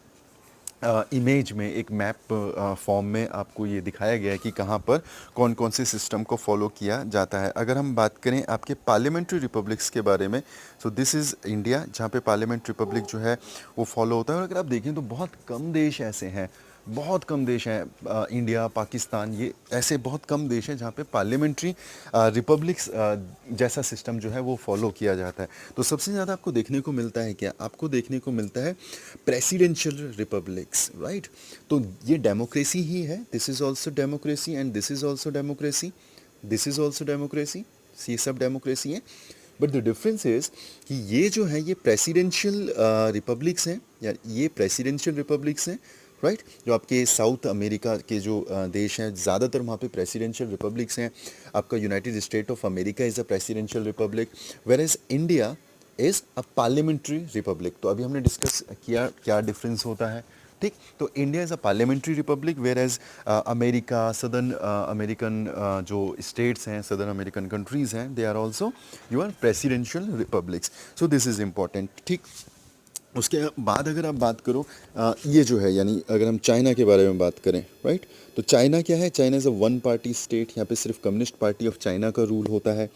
इमेज में, एक मैप फॉर्म में आपको ये दिखाया गया है कि कहाँ पर कौन कौन से सिस्टम को फॉलो किया जाता है। अगर हम बात करें आपके पार्लियामेंट्री रिपब्लिक्स के बारे में, सो दिस इज़ इंडिया, जहाँ पे पार्लियामेंट्री रिपब्लिक जो है वो फॉलो होता है। और अगर आप देखें तो बहुत कम देश ऐसे हैं, बहुत कम देश हैं, इंडिया, पाकिस्तान, ये ऐसे बहुत कम देश हैं जहाँ पे पार्लियामेंट्री रिपब्लिक्स जैसा सिस्टम जो है वो फॉलो किया जाता है। तो सबसे ज़्यादा आपको देखने को मिलता है क्या? आपको देखने को मिलता है प्रेसिडेंशियल रिपब्लिक्स, राइट। तो ये डेमोक्रेसी ही है, this is also democracy and this is also democracy, this is also democracy, ये सब डेमोक्रेसी है। बट द डिफरेंस इज कि ये जो है ये प्रेसिडेंशियल रिपब्लिक्स हैं, या ये प्रेसिडेंशियल रिपब्लिक्स हैं, राइट। जो आपके साउथ अमेरिका के जो देश हैं, ज़्यादातर वहाँ पे प्रेसिडेंशियल रिपब्लिक्स हैं। आपका united state of America is a presidential republic, whereas India is a parliamentary republic. तो अभी हमने डिस्कस किया क्या डिफरेंस होता है, ठीक। तो India is a parliamentary republic, whereas America, southern American जो स्टेट्स हैं, सदर्न अमेरिकन कंट्रीज़ हैं, they are also your presidential republics. So this is important, ठीक। उसके बाद अगर आप बात करो ये जो है, यानी अगर हम चाइना के बारे में बात करें, राइट, तो चाइना क्या है? China is a one party state, यहाँ पे सिर्फ कम्युनिस्ट पार्टी ऑफ चाइना का रूल होता है,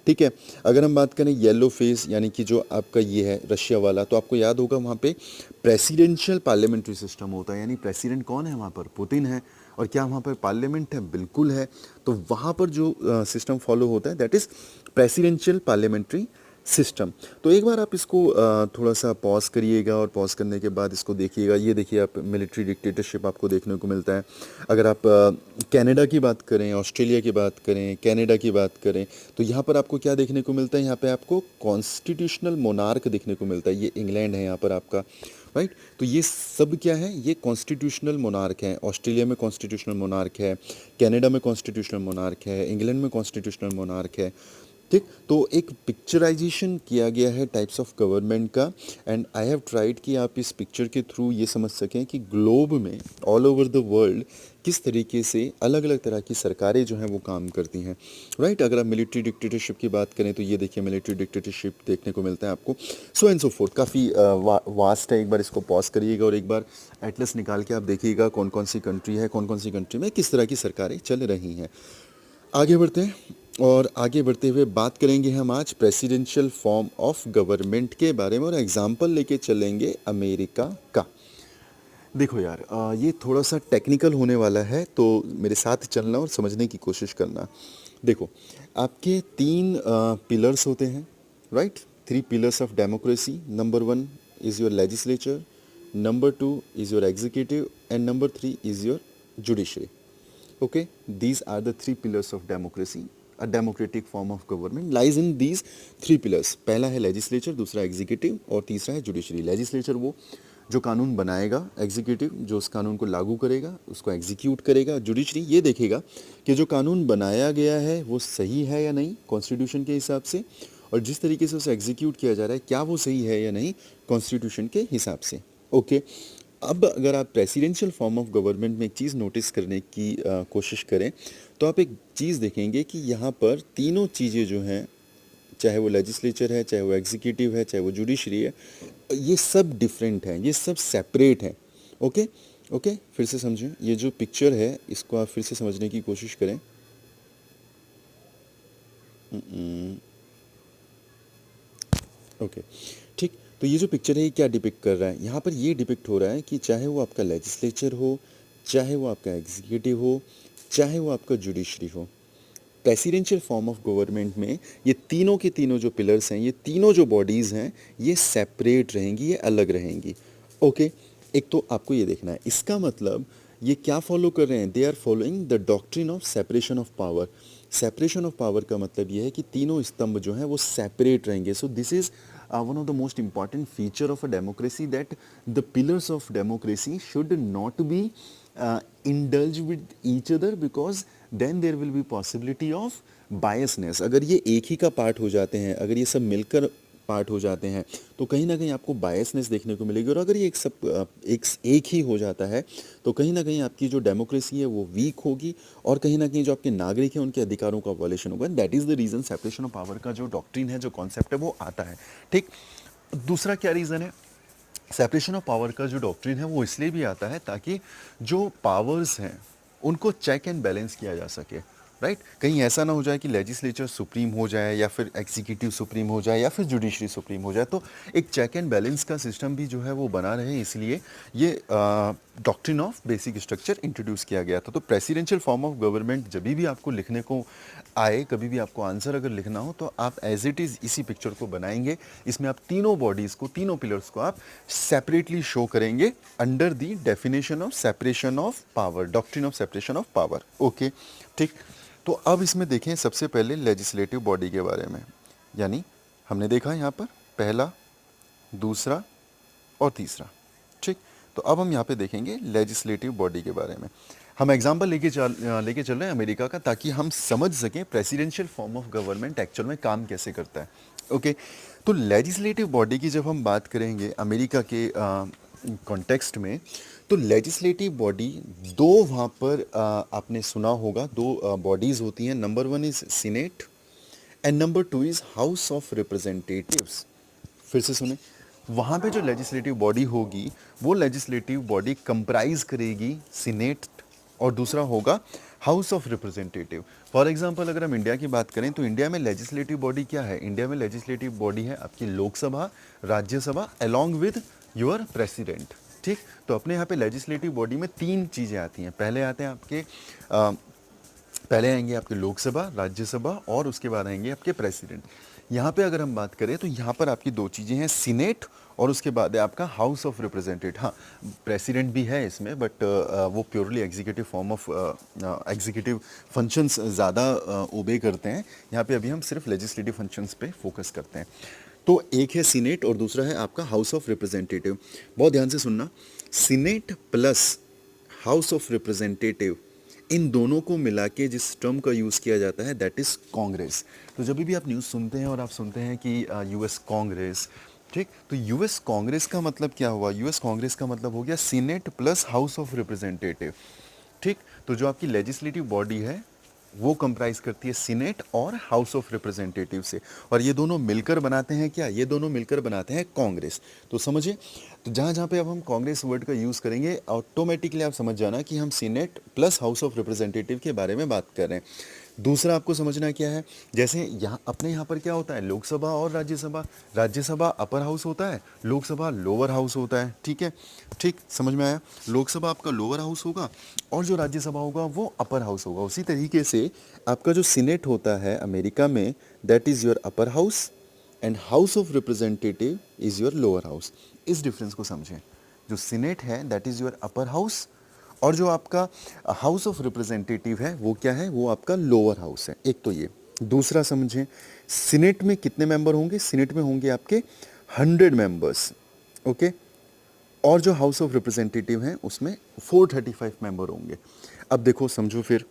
ठीक है। अगर हम बात करें येलो फेस, यानी कि जो आपका ये है रशिया वाला, तो आपको याद होगा वहाँ पे प्रेसिडेंशियल पार्लियामेंट्री सिस्टम होता है, यानी प्रेसिडेंट कौन है वहाँ पर? पुतिन है। और क्या वहाँ पर पार्लियामेंट है? बिल्कुल है। तो वहाँ पर जो सिस्टम फॉलो होता है that is presidential parliamentary system. तो एक बार आप इसको थोड़ा सा पॉज करिएगा, और पॉज करने के बाद इसको देखिएगा। ये देखिए, आप मिलिट्री डिक्टेटरशिप आपको देखने को मिलता है। अगर आप कनाडा की बात करें, ऑस्ट्रेलिया की बात करें, कनाडा की बात करें, तो यहाँ पर आपको क्या देखने को मिलता है? यहाँ पे आपको कॉन्स्टिट्यूशनल मोनार्क देखने को मिलता है। ये इंग्लैंड है यहाँ पर आपका, राइट। तो ये सब क्या है? ये कॉन्स्टिट्यूशनल मोनार्क है। ऑस्ट्रेलिया में कॉन्स्टिट्यूशनल मोनार्क है, कनाडा में कॉन्स्टिट्यूशनल मोनार्क है, इंग्लैंड में कॉन्स्टिट्यूशनल मोनार्क है। ठीक, तो एक पिक्चराइजेशन किया गया है टाइप्स ऑफ गवर्नमेंट का, एंड आई हैव ट्राइड कि आप इस पिक्चर के थ्रू ये समझ सकें कि ग्लोब में ऑल ओवर द वर्ल्ड किस तरीके से अलग अलग तरह की सरकारें जो हैं वो काम करती हैं, राइट। अगर आप मिलिट्री डिक्टेटरशिप की बात करें तो ये देखिए मिलिट्री डिक्टेटरशिप देखने को मिलता है आपको, सो एंड सो फोर्थ, काफ़ी वास्ट है। एक बार इसको पॉज करिएगा और एक बार एटलस निकाल के आप देखिएगा कौन कौन सी कंट्री है, कौन कौन सी कंट्री में किस तरह की सरकारें चल रही हैं। आगे बढ़ते हैं, और आगे बढ़ते हुए बात करेंगे हम आज प्रेसिडेंशियल फॉर्म ऑफ गवर्नमेंट के बारे में, और एग्जाम्पल लेके चलेंगे अमेरिका का। देखो यार, ये थोड़ा सा टेक्निकल होने वाला है, तो मेरे साथ चलना और समझने की कोशिश करना। देखो, आपके तीन पिलर्स होते हैं, right, three pillars of democracy. Number one is your legislature, number two is your executive, and number three is your judiciary. Okay, these are the three pillars of democracy. A democratic form of government lies in these three pillars. पहला है legislature, दूसरा executive और तीसरा है judiciary. legislature वो जो कानून बनाएगा, executive जो उस कानून को लागू करेगा, उसको execute करेगा, judiciary ये देखेगा कि जो कानून बनाया गया है वो सही है या नहीं कॉन्स्टिट्यूशन के हिसाब से, और जिस तरीके से उसे एग्जीक्यूट किया जा रहा है क्या वो सही है या नहीं कॉन्स्टिट्यूशन के हिसाब से। ओके, अब अगर आप प्रेसिडेंशियल फॉर्म ऑफ गवर्नमेंट में एक चीज़ नोटिस करने की कोशिश करें तो आप एक चीज़ देखेंगे कि यहाँ पर तीनों चीज़ें जो हैं, चाहे वो लेजिस्लेचर है, चाहे वो एग्जीक्यूटिव है, चाहे वो जुडिशरी है, ये सब डिफरेंट हैं, ये सब सेपरेट हैं। ओके ओके, फिर से समझें, ये जो पिक्चर है इसको आप फिर से समझने की कोशिश करें। ओके, ठीक, तो ये जो पिक्चर है ये क्या डिपिक्ट कर रहा है, यहाँ पर ये डिपिक्ट हो रहा है कि चाहे वो आपका लेजिस्लेचर हो, चाहे वो आपका एग्जीक्यूटिव हो, चाहे वो आपका जुडिशरी हो, प्रेसिडेंशियल फॉर्म ऑफ गवर्नमेंट में ये तीनों के तीनों जो पिलर्स हैं, ये तीनों जो बॉडीज़ हैं, ये सेपरेट रहेंगी, ये अलग रहेंगी। ओके, एक तो आपको ये देखना है, इसका मतलब ये क्या फॉलो कर रहे हैं, they are following the doctrine of separation of power. Separation of power का मतलब ये है कि तीनों स्तंभ जो हैं वो सेपरेट रहेंगे। सो this is one of the most important feature of a democracy, that the pillars of democracy should not be indulge with each other, because then there will be possibility of biasness। अगर ये एक ही का part हो जाते हैं, अगर ये सब मिलकर पार्ट हो जाते हैं तो कहीं ना कहीं आपको बायसनेस देखने को मिलेगी, और अगर ये एक ही हो जाता है तो कहीं ना कहीं आपकी जो डेमोक्रेसी है वो वीक होगी, और कहीं ना कहीं जो आपके नागरिक हैं उनके अधिकारों का वॉलेशन होगा। That is the reason separation of power का जो डॉक्ट्रिन है, जो कॉन्सेप्ट है वो आता है। ठीक, दूसरा क्या रीज़न है, सेपरेशन ऑफ पावर का जो डॉक्ट्रिन है वो इसलिए भी आता है ताकि जो पावर्स हैं उनको चेक एंड बैलेंस किया जा सके, राइट। कहीं ऐसा ना हो जाए कि लेजिस्लेचर सुप्रीम हो जाए, या फिर एग्जीक्यूटिव सुप्रीम हो जाए, या फिर जुडिशरी सुप्रीम हो जाए, तो एक चेक एंड बैलेंस का सिस्टम भी जो है वो बना रहे, इसलिए ये doctrine of basic structure introduce किया गया था। तो प्रेसिडेंशियल फॉर्म ऑफ गवर्नमेंट जब भी आपको लिखने को आए, कभी भी आपको आंसर अगर लिखना हो तो आप एज इट इज़ इसी पिक्चर को बनाएंगे। इसमें आप तीनों बॉडीज़ को, तीनों पिलर्स को आप सेपरेटली शो करेंगे under the definition of separation of power, doctrine of separation of power. Okay, ठीक, तो अब इसमें देखें सबसे पहले लेजिस्लेटिव बॉडी के बारे में, यानी हमने देखा यहाँ पर पहला, दूसरा और तीसरा। ठीक, तो अब हम यहाँ पे देखेंगे लेजिस्लेटिव बॉडी के बारे में। हम एग्जांपल लेके चल रहे हैं अमेरिका का, ताकि हम समझ सकें presidential form of government actual में काम कैसे करता है। ओके, तो लेजिस्लेटिव बॉडी की जब हम बात करेंगे अमेरिका के कॉन्टेक्स्ट में, तो लेजिस्लेटिव बॉडी दो वहाँ पर आपने सुना होगा, दो बॉडीज़ होती हैं। Number one is senate and number two is house of representatives. फिर से सुने, वहाँ पे जो लेजिस्लेटिव बॉडी होगी वो लेजिस्लेटिव बॉडी कंप्राइज करेगी सीनेट, और दूसरा होगा house of representative. For example अगर हम इंडिया की बात करें तो इंडिया में लेजिस्लेटिव बॉडी क्या है, इंडिया में लेजिस्लेटिव बॉडी है आपकी Lok Sabha, Rajya Sabha, along with your president. ठीक, तो अपने यहाँ पे लेजिस्लेटिव बॉडी में तीन चीज़ें आती हैं। पहले आते हैं आपके पहले आएंगे आपके लोकसभा, राज्यसभा, और उसके बाद आएंगे आपके प्रेसिडेंट। यहाँ पे अगर हम बात करें तो यहाँ पर आपकी दो चीज़ें हैं, सीनेट और उसके बाद है आपका हाउस ऑफ रिप्रेजेंटेटिव। हाँ, प्रेसिडेंट भी है इसमें, बट वो purely executive form of executive functions ज़्यादा ओबे करते हैं। यहाँ पे अभी हम सिर्फ लेजिस्लेटिव फंक्शंस पे फोकस करते हैं। तो एक है सीनेट और दूसरा है आपका हाउस ऑफ रिप्रेजेंटेटिव। बहुत ध्यान से सुनना, senate plus house of representative इन दोनों को मिला के जिस टर्म का यूज़ किया जाता है दैट इज़ कांग्रेस। तो जब भी आप न्यूज़ सुनते हैं और आप सुनते हैं कि यूएस कांग्रेस, ठीक, तो यूएस कांग्रेस का मतलब क्या हुआ? यूएस कांग्रेस का मतलब हो गया senate plus house of representative. ठीक, तो जो आपकी लेजिस्लेटिव बॉडी है वो कंप्राइज करती है सीनेट और हाउस ऑफ रिप्रेजेंटेटिव से, और ये दोनों मिलकर बनाते हैं क्या? ये दोनों मिलकर बनाते हैं कांग्रेस। तो समझिए, तो जहाँ जहाँ पे अब हम कांग्रेस वर्ड का यूज़ करेंगे ऑटोमेटिकली आप समझ जाना कि हम senate plus house of representative के बारे में बात कर रहे हैं। दूसरा आपको समझना क्या है, जैसे यहाँ अपने यहाँ पर क्या होता है, लोकसभा और राज्यसभा। राज्यसभा अपर हाउस होता है, लोकसभा लोअर हाउस होता है। ठीक है, ठीक, समझ में आया? लोकसभा आपका लोअर हाउस होगा और जो राज्यसभा होगा वो अपर हाउस होगा। उसी तरीके से आपका जो सीनेट होता है अमेरिका में, that is your upper house and house of representative is your lower house. इस डिफरेंस को समझें। जो सीनेट है that is your upper house, और जो आपका हाउस ऑफ रिप्रेजेंटेटिव है वो क्या है? वो आपका लोअर हाउस है। एक तो ये। दूसरा समझें, सीनेट में कितने मेंबर होंगे? सीनेट में होंगे आपके 100 मेंबर्स, ओके। और जो हाउस ऑफ रिप्रेजेंटेटिव हैं उसमें 435 मेंबर होंगे। अब देखो समझो फिर,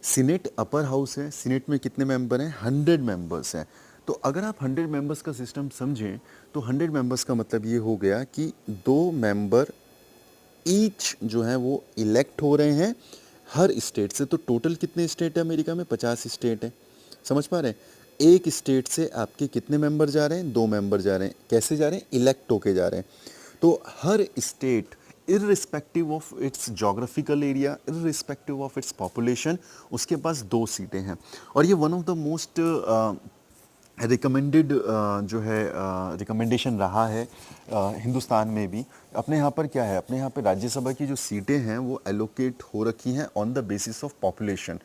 सीनेट अपर हाउस है, सीनेट में कितने मेंबर हैं? 100 मेंबर्स हैं। तो अगर आप 100 मेंबर्स का सिस्टम समझें तो 100 मेंबर्स का मतलब ये हो गया कि 2 मेंबर ईच जो है वो इलेक्ट हो रहे हैं हर स्टेट से। तो टोटल कितने स्टेट है अमेरिका में? 50 स्टेट है। समझ पा रहे हैं? एक स्टेट से आपके कितने मेंबर जा रहे हैं? 2 मेंबर जा रहे हैं। कैसे जा रहे हैं? इलेक्ट होके जा रहे हैं। तो हर state irrespective of its geographical area, irrespective of its population, उसके पास 2 सीटें हैं। और ये one of the most recommended जो है रिकमेंडेशन रहा है हिंदुस्तान में भी। अपने यहाँ पर क्या है, अपने यहाँ पर राज्यसभा की जो सीटें हैं वो एलोकेट हो रखी हैं on the basis of population,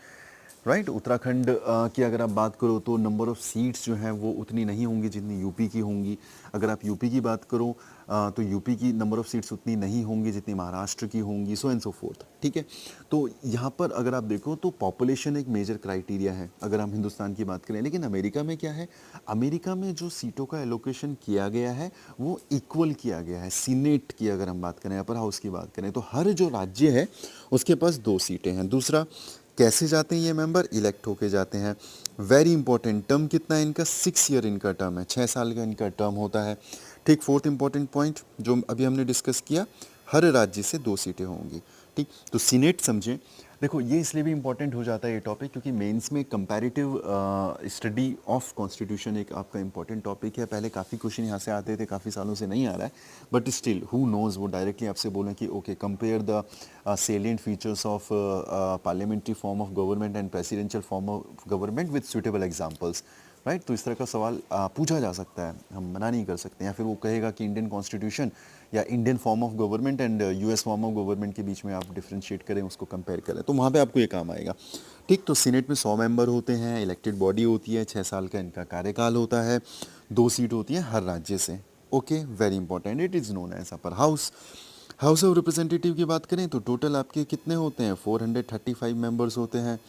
right. Uttarakhand की अगर आप बात करो तो नंबर ऑफ़ सीट्स जो हैं वो उतनी नहीं होंगी जितनी यूपी की होंगी। अगर आप यूपी की बात करो तो यूपी की नंबर ऑफ़ सीट्स उतनी नहीं होंगी जितनी महाराष्ट्र की होंगी, सो एंड सो फोर्थ। ठीक है, तो यहाँ पर अगर आप देखो तो पॉपुलेशन एक मेजर क्राइटेरिया है अगर हम हिंदुस्तान की बात करें। लेकिन अमेरिका में क्या है, अमेरिका में जो सीटों का एलोकेशन किया गया है वो इक्वल किया गया है। सीनेट की अगर हम बात करें, अपर हाउस की बात करें, तो हर जो राज्य है उसके पास 2 सीटें हैं। दूसरा, कैसे जाते हैं ये मेंबर? इलेक्ट होके जाते हैं। वेरी इंपॉर्टेंट, टर्म कितना है इनका? 6 ईयर इनका टर्म है, 6 साल का इनका टर्म होता है। ठीक, फोर्थ इंपॉर्टेंट पॉइंट जो अभी हमने डिस्कस किया, हर राज्य से 2 सीटें होंगी। ठीक, तो सीनेट समझें। देखो ये इसलिए भी इंपॉर्टेंट हो जाता है ये टॉपिक क्योंकि मेंस में कंपैरेटिव स्टडी ऑफ कॉन्स्टिट्यूशन एक आपका इंपॉर्टेंट टॉपिक है। पहले काफ़ी क्वेश्चन यहाँ से आते थे, काफ़ी सालों से नहीं आ रहा है, बट स्टिल हु नोज़, वो डायरेक्टली आपसे बोलें कि okay compare the salient features of parliamentary form of government and presidential form of government with suitable examples, right. तो इस तरह का सवाल पूछा जा सकता है, हम मना नहीं कर सकते। या फिर वो कहेगा कि इंडियन कॉन्स्टिट्यूशन या Indian form of government and US form of government के बीच में आप डिफ्रेंशिएट करें, उसको कंपेयर करें, तो वहाँ पे आपको ये काम आएगा। ठीक, तो सीनेट में 100 मेंबर होते हैं, इलेक्टेड बॉडी होती है, 6 साल का इनका कार्यकाल होता है, 2 सीट होती हैं हर राज्य से। Okay, very important, it is known as upper house. House of representative की बात करें तो टोटल आपके कितने होते हैं? 435 मेंबर्स होते हैं।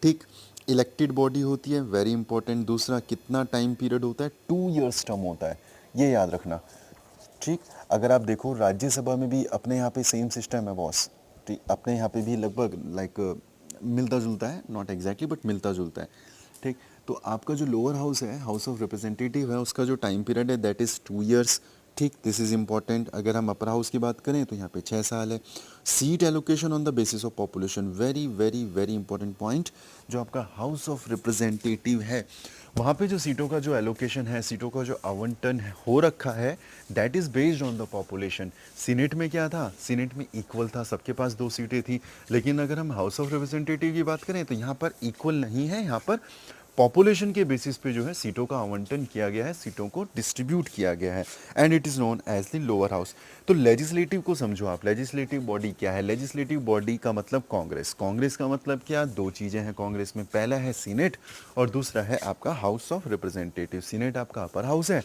ठीक, इलेक्टेड बॉडी होती है, वेरी इंपॉर्टेंट। दूसरा, कितना टाइम पीरियड होता है? 2 इयर्स टर्म होता है, ये याद रखना। ठीक, अगर आप देखो राज्यसभा में भी अपने यहाँ पे सेम सिस्टम है बॉस। ठीक, अपने यहाँ पे भी लगभग लाइक मिलता जुलता है, नॉट एग्जैक्टली बट मिलता जुलता है। ठीक, तो आपका जो लोअर हाउस है, हाउस ऑफ रिप्रेजेंटेटिव है, उसका जो टाइम पीरियड है दैट इज़ 2 इयर्स। ठीक, दिस इज़ इंपॉर्टेंट। अगर हम अपर हाउस की बात करें तो यहाँ पे 6 साल है। Seat allocation on the basis of population, very very very important point. जो आपका हाउस ऑफ रिप्रेजेंटेटिव है वहाँ पे जो सीटों का जो एलोकेशन है, सीटों का जो आवंटन हो रखा है, that is based on the population. Senate में क्या था? सीनेट में इक्वल था, सबके पास 2 सीटें थी। लेकिन अगर हम हाउस ऑफ रिप्रेजेंटेटिव की बात करें तो यहाँ पर इक्वल नहीं है, यहाँ पर पॉपुलेशन के बेसिस पे जो है सीटों का आवंटन किया गया है, सीटों को डिस्ट्रीब्यूट किया गया है, and it is known as the lower house. तो लेजिस्लेटिव को समझो आप, लेजिस्लेटिव बॉडी क्या है? लेजिस्लेटिव बॉडी का मतलब कांग्रेस। कांग्रेस का मतलब क्या? 2 चीज़ें हैं कांग्रेस में, पहला है सीनेट और दूसरा है आपका हाउस ऑफ रिप्रेजेंटेटिव। सीनेट आपका अपर हाउस है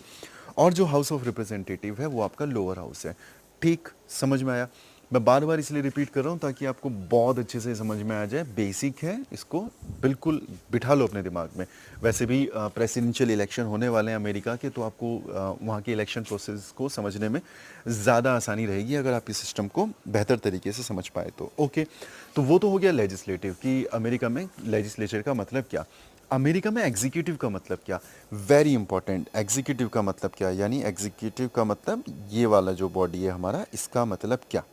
और जो हाउस ऑफ रिप्रेजेंटेटिव है वो आपका लोअर हाउस है। ठीक, समझ में आया? मैं बार बार इसलिए रिपीट कर रहा हूँ ताकि आपको बहुत अच्छे से समझ में आ जाए, बेसिक है, इसको बिल्कुल बिठा लो अपने दिमाग में। वैसे भी प्रेसिडेंशियल इलेक्शन होने वाले हैं अमेरिका के, तो आपको वहाँ के इलेक्शन प्रोसेस को समझने में ज़्यादा आसानी रहेगी अगर आप इस सिस्टम को बेहतर तरीके से समझ पाए तो। ओके, तो वो तो हो गया लेजिस्लेटिव कि अमेरिका में लेजिस्लेचर का मतलब क्या, अमेरिका में एग्जीक्यूटिव का मतलब क्या। वेरी इंपॉर्टेंट, एग्जीक्यूटिव का मतलब क्या, यानी एग्जीक्यूटिव का मतलब ये वाला जो बॉडी है हमारा, इसका मतलब क्या।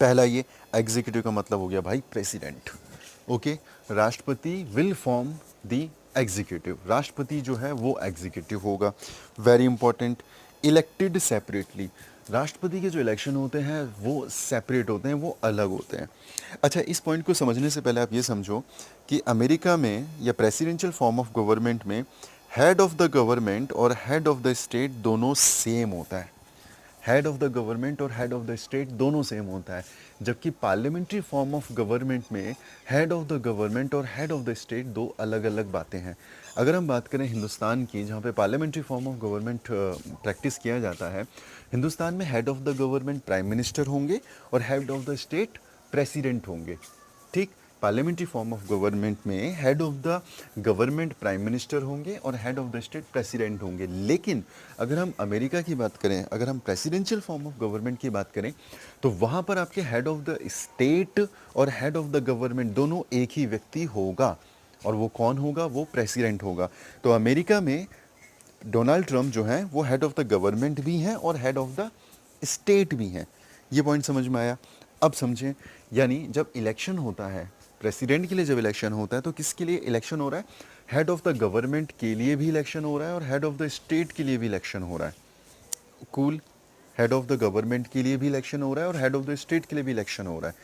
पहला, ये एग्जीक्यूटिव का मतलब हो गया भाई प्रेसिडेंट। ओके, राष्ट्रपति विल फॉर्म द एग्जीक्यूटिव, राष्ट्रपति जो है वो एग्जीक्यूटिव होगा। वेरी इंपॉर्टेंट, इलेक्टेड सेपरेटली, राष्ट्रपति के जो इलेक्शन होते हैं वो सेपरेट होते हैं, वो अलग होते हैं। अच्छा, इस पॉइंट को समझने से पहले आप ये समझो कि अमेरिका में या प्रेसिडेंशियल फॉर्म ऑफ गवर्नमेंट में हेड ऑफ द गवर्नमेंट और हेड ऑफ द स्टेट दोनों सेम होता है। हेड ऑफ द गवर्नमेंट और हेड ऑफ द स्टेट दोनों सेम होता है, जबकि पार्लियामेंट्री फॉर्म ऑफ गवर्नमेंट में हेड ऑफ द गवर्नमेंट और हेड ऑफ द स्टेट दो अलग अलग बातें हैं। अगर हम बात करें हिंदुस्तान की, जहाँ पे parliamentary form of government practice किया जाता है, हिंदुस्तान में head of the government prime minister होंगे और head of the state president होंगे। ठीक, पार्लियामेंट्री फॉर्म ऑफ गवर्नमेंट में head of the government prime minister होंगे और head of the state president होंगे। लेकिन अगर हम अमेरिका की बात करें, अगर हम प्रेसिडेंशियल फॉर्म ऑफ गवर्नमेंट की बात करें, तो वहाँ पर आपके हेड ऑफ द स्टेट और हेड ऑफ द गवर्नमेंट दोनों एक ही व्यक्ति होगा, और वो कौन होगा, वो प्रेसिडेंट होगा। तो अमेरिका में डोनाल्ड ट्रंप जो हैं वो हेड ऑफ द गवर्नमेंट भी हैं और हेड ऑफ द स्टेट भी हैं। ये पॉइंट समझ में आया? अब समझें, यानी जब इलेक्शन होता है प्रेसिडेंट के लिए, जब इलेक्शन होता है तो किसके लिए इलेक्शन हो रहा है, हेड ऑफ द गवर्नमेंट के लिए भी इलेक्शन हो रहा है और हेड ऑफ द स्टेट के लिए भी इलेक्शन हो रहा है। Cool, head of the government के लिए भी इलेक्शन हो रहा है और हेड ऑफ द स्टेट के लिए भी इलेक्शन हो रहा है।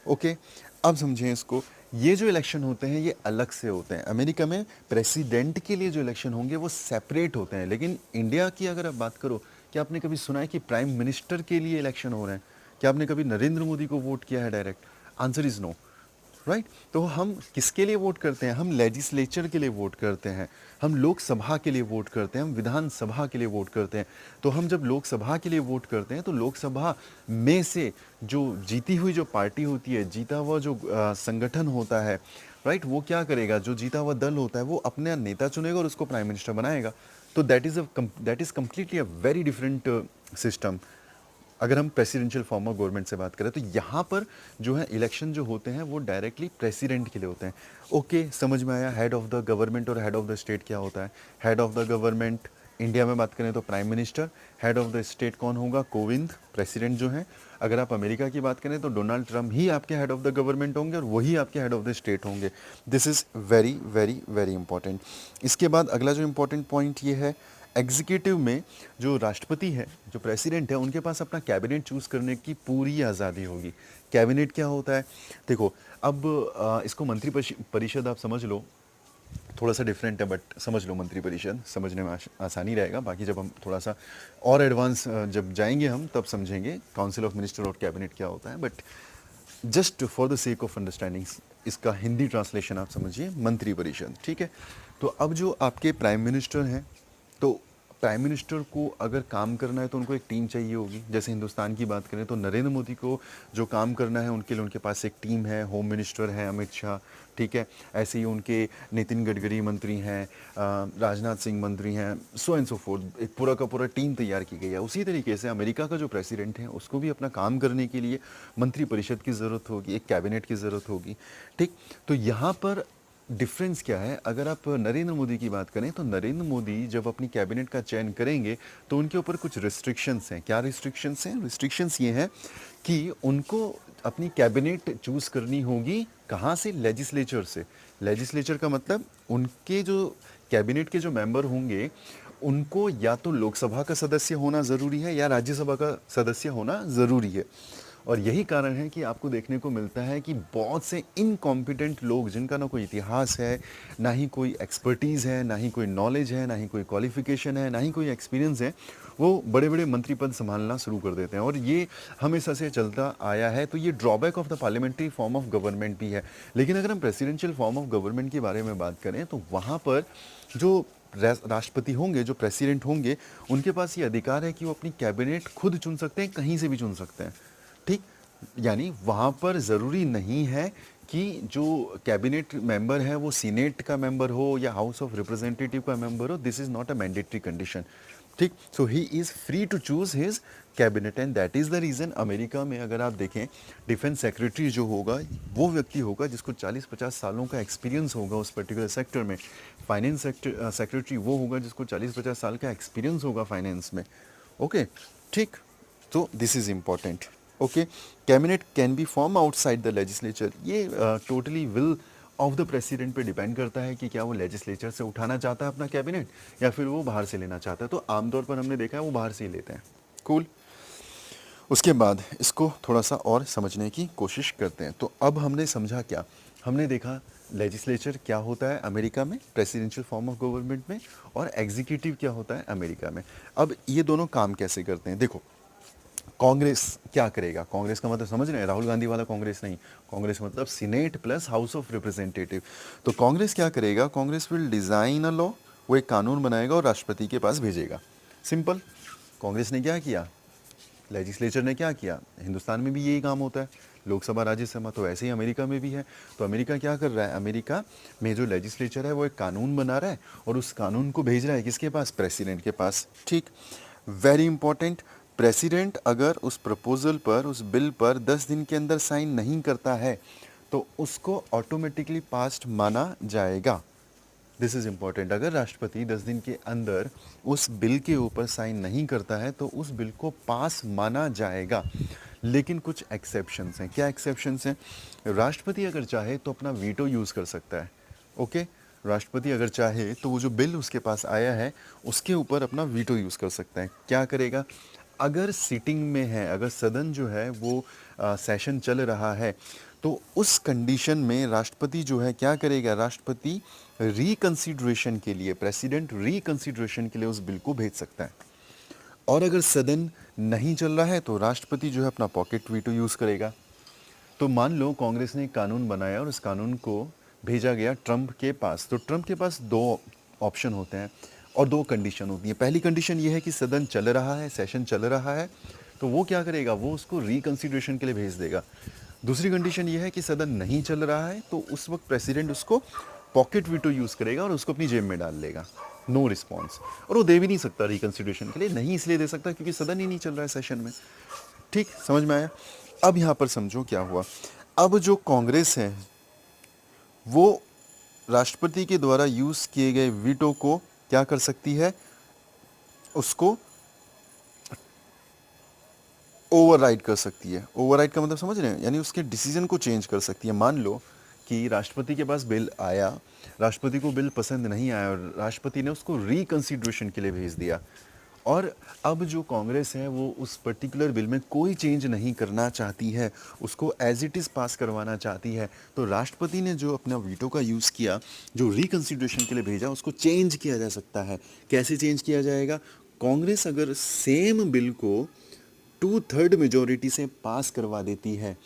ओके, अब समझें इसको, ये जो इलेक्शन होते हैं ये अलग से होते हैं। अमेरिका में प्रेसिडेंट के लिए जो इलेक्शन होंगे वो सेपरेट होते हैं, लेकिन इंडिया की अगर आप बात करो, क्या आपने कभी सुना है कि प्राइम मिनिस्टर के लिए इलेक्शन हो रहे हैं? क्या आपने कभी नरेंद्र मोदी को वोट किया है direct? Answer is no, right. तो हम किसके लिए वोट करते हैं? हम लेजिस्लेचर के लिए वोट करते हैं, हम लोकसभा के लिए वोट करते हैं, हम विधानसभा के लिए वोट करते हैं। तो हम जब लोकसभा के लिए वोट करते हैं तो लोकसभा में से जो जीती हुई जो पार्टी होती है, जीता हुआ जो संगठन होता है, राइट, वो क्या करेगा, जो जीता हुआ दल होता है वो अपना नेता चुनेगा और उसको प्राइम मिनिस्टर बनाएगा। तो that is completely a very different system. अगर हम प्रेसिडेंशियल फॉर्म ऑफ गवर्नमेंट से बात करें तो यहाँ पर जो है इलेक्शन जो होते हैं वो डायरेक्टली प्रेसिडेंट के लिए होते हैं। ओके, समझ में आया? हेड ऑफ द गवर्नमेंट और हेड ऑफ द स्टेट क्या होता है? Head of the government India में बात करें तो prime minister, head of the state कौन होगा? कोविंद, प्रेसिडेंट जो है। अगर आप अमेरिका की बात करें तो डोनाल्ड ट्रंप ही आपके हेड ऑफ द गवर्नमेंट होंगे और वही आपके हेड ऑफ द स्टेट होंगे। This is very very very important. इसके बाद अगला जो इंपॉर्टेंट पॉइंट ये है, एग्जीक्यूटिव में जो राष्ट्रपति है, जो प्रेसिडेंट है, उनके पास अपना कैबिनेट चूज़ करने की पूरी आज़ादी होगी। कैबिनेट क्या होता है? देखो, अब इसको मंत्री परिषद आप समझ लो, थोड़ा सा डिफरेंट है बट समझ लो, मंत्री परिषद समझने में आसानी रहेगा। बाकी जब हम थोड़ा सा और एडवांस जब जाएंगे हम तब समझेंगे काउंसिल ऑफ मिनिस्टर और कैबिनेट क्या होता है। But just for the sake of understanding इसका हिंदी ट्रांसलेशन आप समझिए मंत्री परिषद, ठीक है। तो अब जो आपके प्राइम मिनिस्टर हैं, तो प्राइम मिनिस्टर को अगर काम करना है तो उनको एक टीम चाहिए होगी। जैसे हिंदुस्तान की बात करें तो नरेंद्र मोदी को जो काम करना है उनके लिए उनके पास एक टीम है, होम मिनिस्टर है अमित शाह, ठीक है। ऐसे ही उनके नितिन गडकरी मंत्री हैं, राजनाथ सिंह मंत्री हैं, सो एंड सो फोर्थ, एक पूरा का पूरा टीम तैयार की गई है। उसी तरीके से अमेरिका का जो प्रेसिडेंट है उसको भी अपना काम करने के लिए मंत्री परिषद की ज़रूरत होगी, एक कैबिनेट की ज़रूरत होगी, ठीक। तो यहाँ पर डिफरेंस क्या है? अगर आप नरेंद्र मोदी की बात करें तो नरेंद्र मोदी जब अपनी कैबिनेट का चयन करेंगे तो उनके ऊपर कुछ रिस्ट्रिक्शंस हैं। क्या रिस्ट्रिक्शंस हैं? रिस्ट्रिक्शंस ये हैं कि उनको अपनी कैबिनेट चूज़ करनी होगी कहाँ से? लेजिस्लेचर से। लेजिस्लेचर का मतलब उनके जो कैबिनेट के जो मेंबर होंगे उनको या तो लोकसभा का सदस्य होना ज़रूरी है या राज्यसभा का सदस्य होना ज़रूरी है। और यही कारण है कि आपको देखने को मिलता है कि बहुत से इनकॉम्पिटेंट लोग, जिनका ना कोई इतिहास है, ना ही कोई एक्सपर्टीज़ है, ना ही कोई नॉलेज है, ना ही कोई क्वालिफिकेशन है, ना ही कोई एक्सपीरियंस है, वो बड़े बड़े मंत्री पद संभालना शुरू कर देते हैं। और ये हमेशा से चलता आया है। तो ये drawback of the parliamentary form of government भी है। लेकिन अगर हम प्रेसिडेंशियल फॉर्म ऑफ गवर्नमेंट के बारे में बात करें तो वहाँ पर जो राष्ट्रपति होंगे, जो प्रेसिडेंट होंगे, उनके पास ये अधिकार है कि वो अपनी कैबिनेट खुद चुन सकते हैं, कहीं से भी चुन सकते हैं। ठीक, यानी वहाँ पर ज़रूरी नहीं है कि जो कैबिनेट मेंबर है वो सीनेट का मेंबर हो या हाउस ऑफ रिप्रेजेंटेटिव का मेंबर हो, this is not a mandatory condition. ठीक, so he is free to choose his cabinet and that is the reason America में अगर आप देखें डिफेंस सेक्रेटरी जो होगा वो व्यक्ति होगा जिसको 40-50 सालों का एक्सपीरियंस होगा उस पर्टिकुलर सेक्टर में। फाइनेंस सेक्रेटरी वो होगा जिसको 40-50 साल का एक्सपीरियंस होगा फाइनेंस में। ओके, ठीक, तो this is important. Okay, cabinet can be form outside the legislature, ये totally will of the president पे डिपेंड करता है कि क्या वो लेजिस्लेचर से उठाना चाहता है अपना कैबिनेट या फिर वो बाहर से लेना चाहता है। तो आमतौर पर हमने देखा है वो बाहर से ही लेते हैं। कूल, उसके बाद इसको थोड़ा सा और समझने की कोशिश करते हैं। तो अब हमने समझा क्या, हमने देखा लेजिस्लेचर क्या होता है अमेरिका में, प्रेसिडेंशियल फॉर्म ऑफ गवर्नमेंट में, और एग्जीक्यूटिव क्या होता है अमेरिका में। अब ये दोनों काम कैसे करते हैं, देखो कांग्रेस क्या करेगा, कांग्रेस का मतलब समझ रहे हैं, राहुल गांधी वाला कांग्रेस नहीं, कांग्रेस मतलब senate plus house of representative. तो कांग्रेस क्या करेगा, Congress will design a law, वो एक कानून बनाएगा और राष्ट्रपति के पास भेजेगा। सिंपल। कांग्रेस ने क्या किया, लेजिस्लेचर ने क्या किया, हिंदुस्तान में भी यही काम होता है, लोकसभा राज्यसभा, तो ऐसे ही अमेरिका में भी है। तो अमेरिका क्या कर रहा है, अमेरिका में जो लेजिस्लेचर है वो एक कानून बना रहा है और उस कानून को भेज रहा है किसके पास, प्रेसिडेंट के पास। ठीक, वेरी इंपॉर्टेंट, प्रेसिडेंट अगर उस प्रपोजल पर, उस बिल पर 10 दिन के अंदर साइन नहीं करता है तो उसको ऑटोमेटिकली पास्ड माना जाएगा। दिस इज़ इम्पॉर्टेंट, अगर राष्ट्रपति 10 दिन के अंदर उस बिल के ऊपर साइन नहीं करता है तो उस बिल को पास माना जाएगा। लेकिन कुछ एक्सेप्शंस हैं। क्या एक्सेप्शंस हैं, राष्ट्रपति अगर चाहे तो अपना वीटो यूज़ कर सकता है। ओके, राष्ट्रपति अगर चाहे तो वो जो बिल उसके पास आया है उसके ऊपर अपना वीटो यूज़ कर सकता है। क्या करेगा, अगर सीटिंग में है, अगर सदन जो है वो सेशन चल रहा है तो उस कंडीशन में राष्ट्रपति जो है क्या करेगा, राष्ट्रपति रिकंसिडरेशन के लिए, प्रेसिडेंट रिकंसिडरेशन के लिए उस बिल को भेज सकता है। और अगर सदन नहीं चल रहा है तो राष्ट्रपति जो है अपना पॉकेट वीटो यूज़ करेगा। तो मान लो कांग्रेस ने एक कानून बनाया और उस कानून को भेजा गया ट्रंप के पास, तो ट्रंप के पास दो ऑप्शन होते हैं और दो कंडीशन होती हैं। पहली कंडीशन ये है कि सदन चल रहा है, सेशन चल रहा है, तो वो क्या करेगा, वो उसको रिकंसिडरेशन के लिए भेज देगा। दूसरी कंडीशन ये है कि सदन नहीं चल रहा है तो उस वक्त प्रेसिडेंट उसको पॉकेट वीटो यूज़ करेगा और उसको अपनी जेब में डाल लेगा, नो रिस्पॉन्स। और वो दे भी नहीं सकता रिकंसिडरेशन के लिए, नहीं इसलिए दे सकता क्योंकि सदन ही नहीं चल रहा है सेशन में। ठीक, समझ में आया। अब यहाँ पर समझो क्या हुआ, अब जो कांग्रेस है वो राष्ट्रपति के द्वारा यूज़ किए गए वीटो को क्या कर सकती है, उसको ओवरराइड कर सकती है। ओवरराइड का मतलब समझ रहे हैं, यानी उसके डिसीजन को चेंज कर सकती है। मान लो कि राष्ट्रपति के पास बिल आया, राष्ट्रपति को बिल पसंद नहीं आया और राष्ट्रपति ने उसको रिकंसिडरेशन के लिए भेज दिया, और अब जो कांग्रेस है वो उस पर्टिकुलर बिल में कोई चेंज नहीं करना चाहती है, उसको एज इट इज़ पास करवाना चाहती है, तो राष्ट्रपति ने जो अपना वीटो का यूज़ किया, जो रिकंसिडरेशन के लिए भेजा, उसको चेंज किया जा सकता है। कैसे चेंज किया जाएगा, कांग्रेस अगर सेम बिल को 2/3 मेजोरिटी से पास करवा देती है,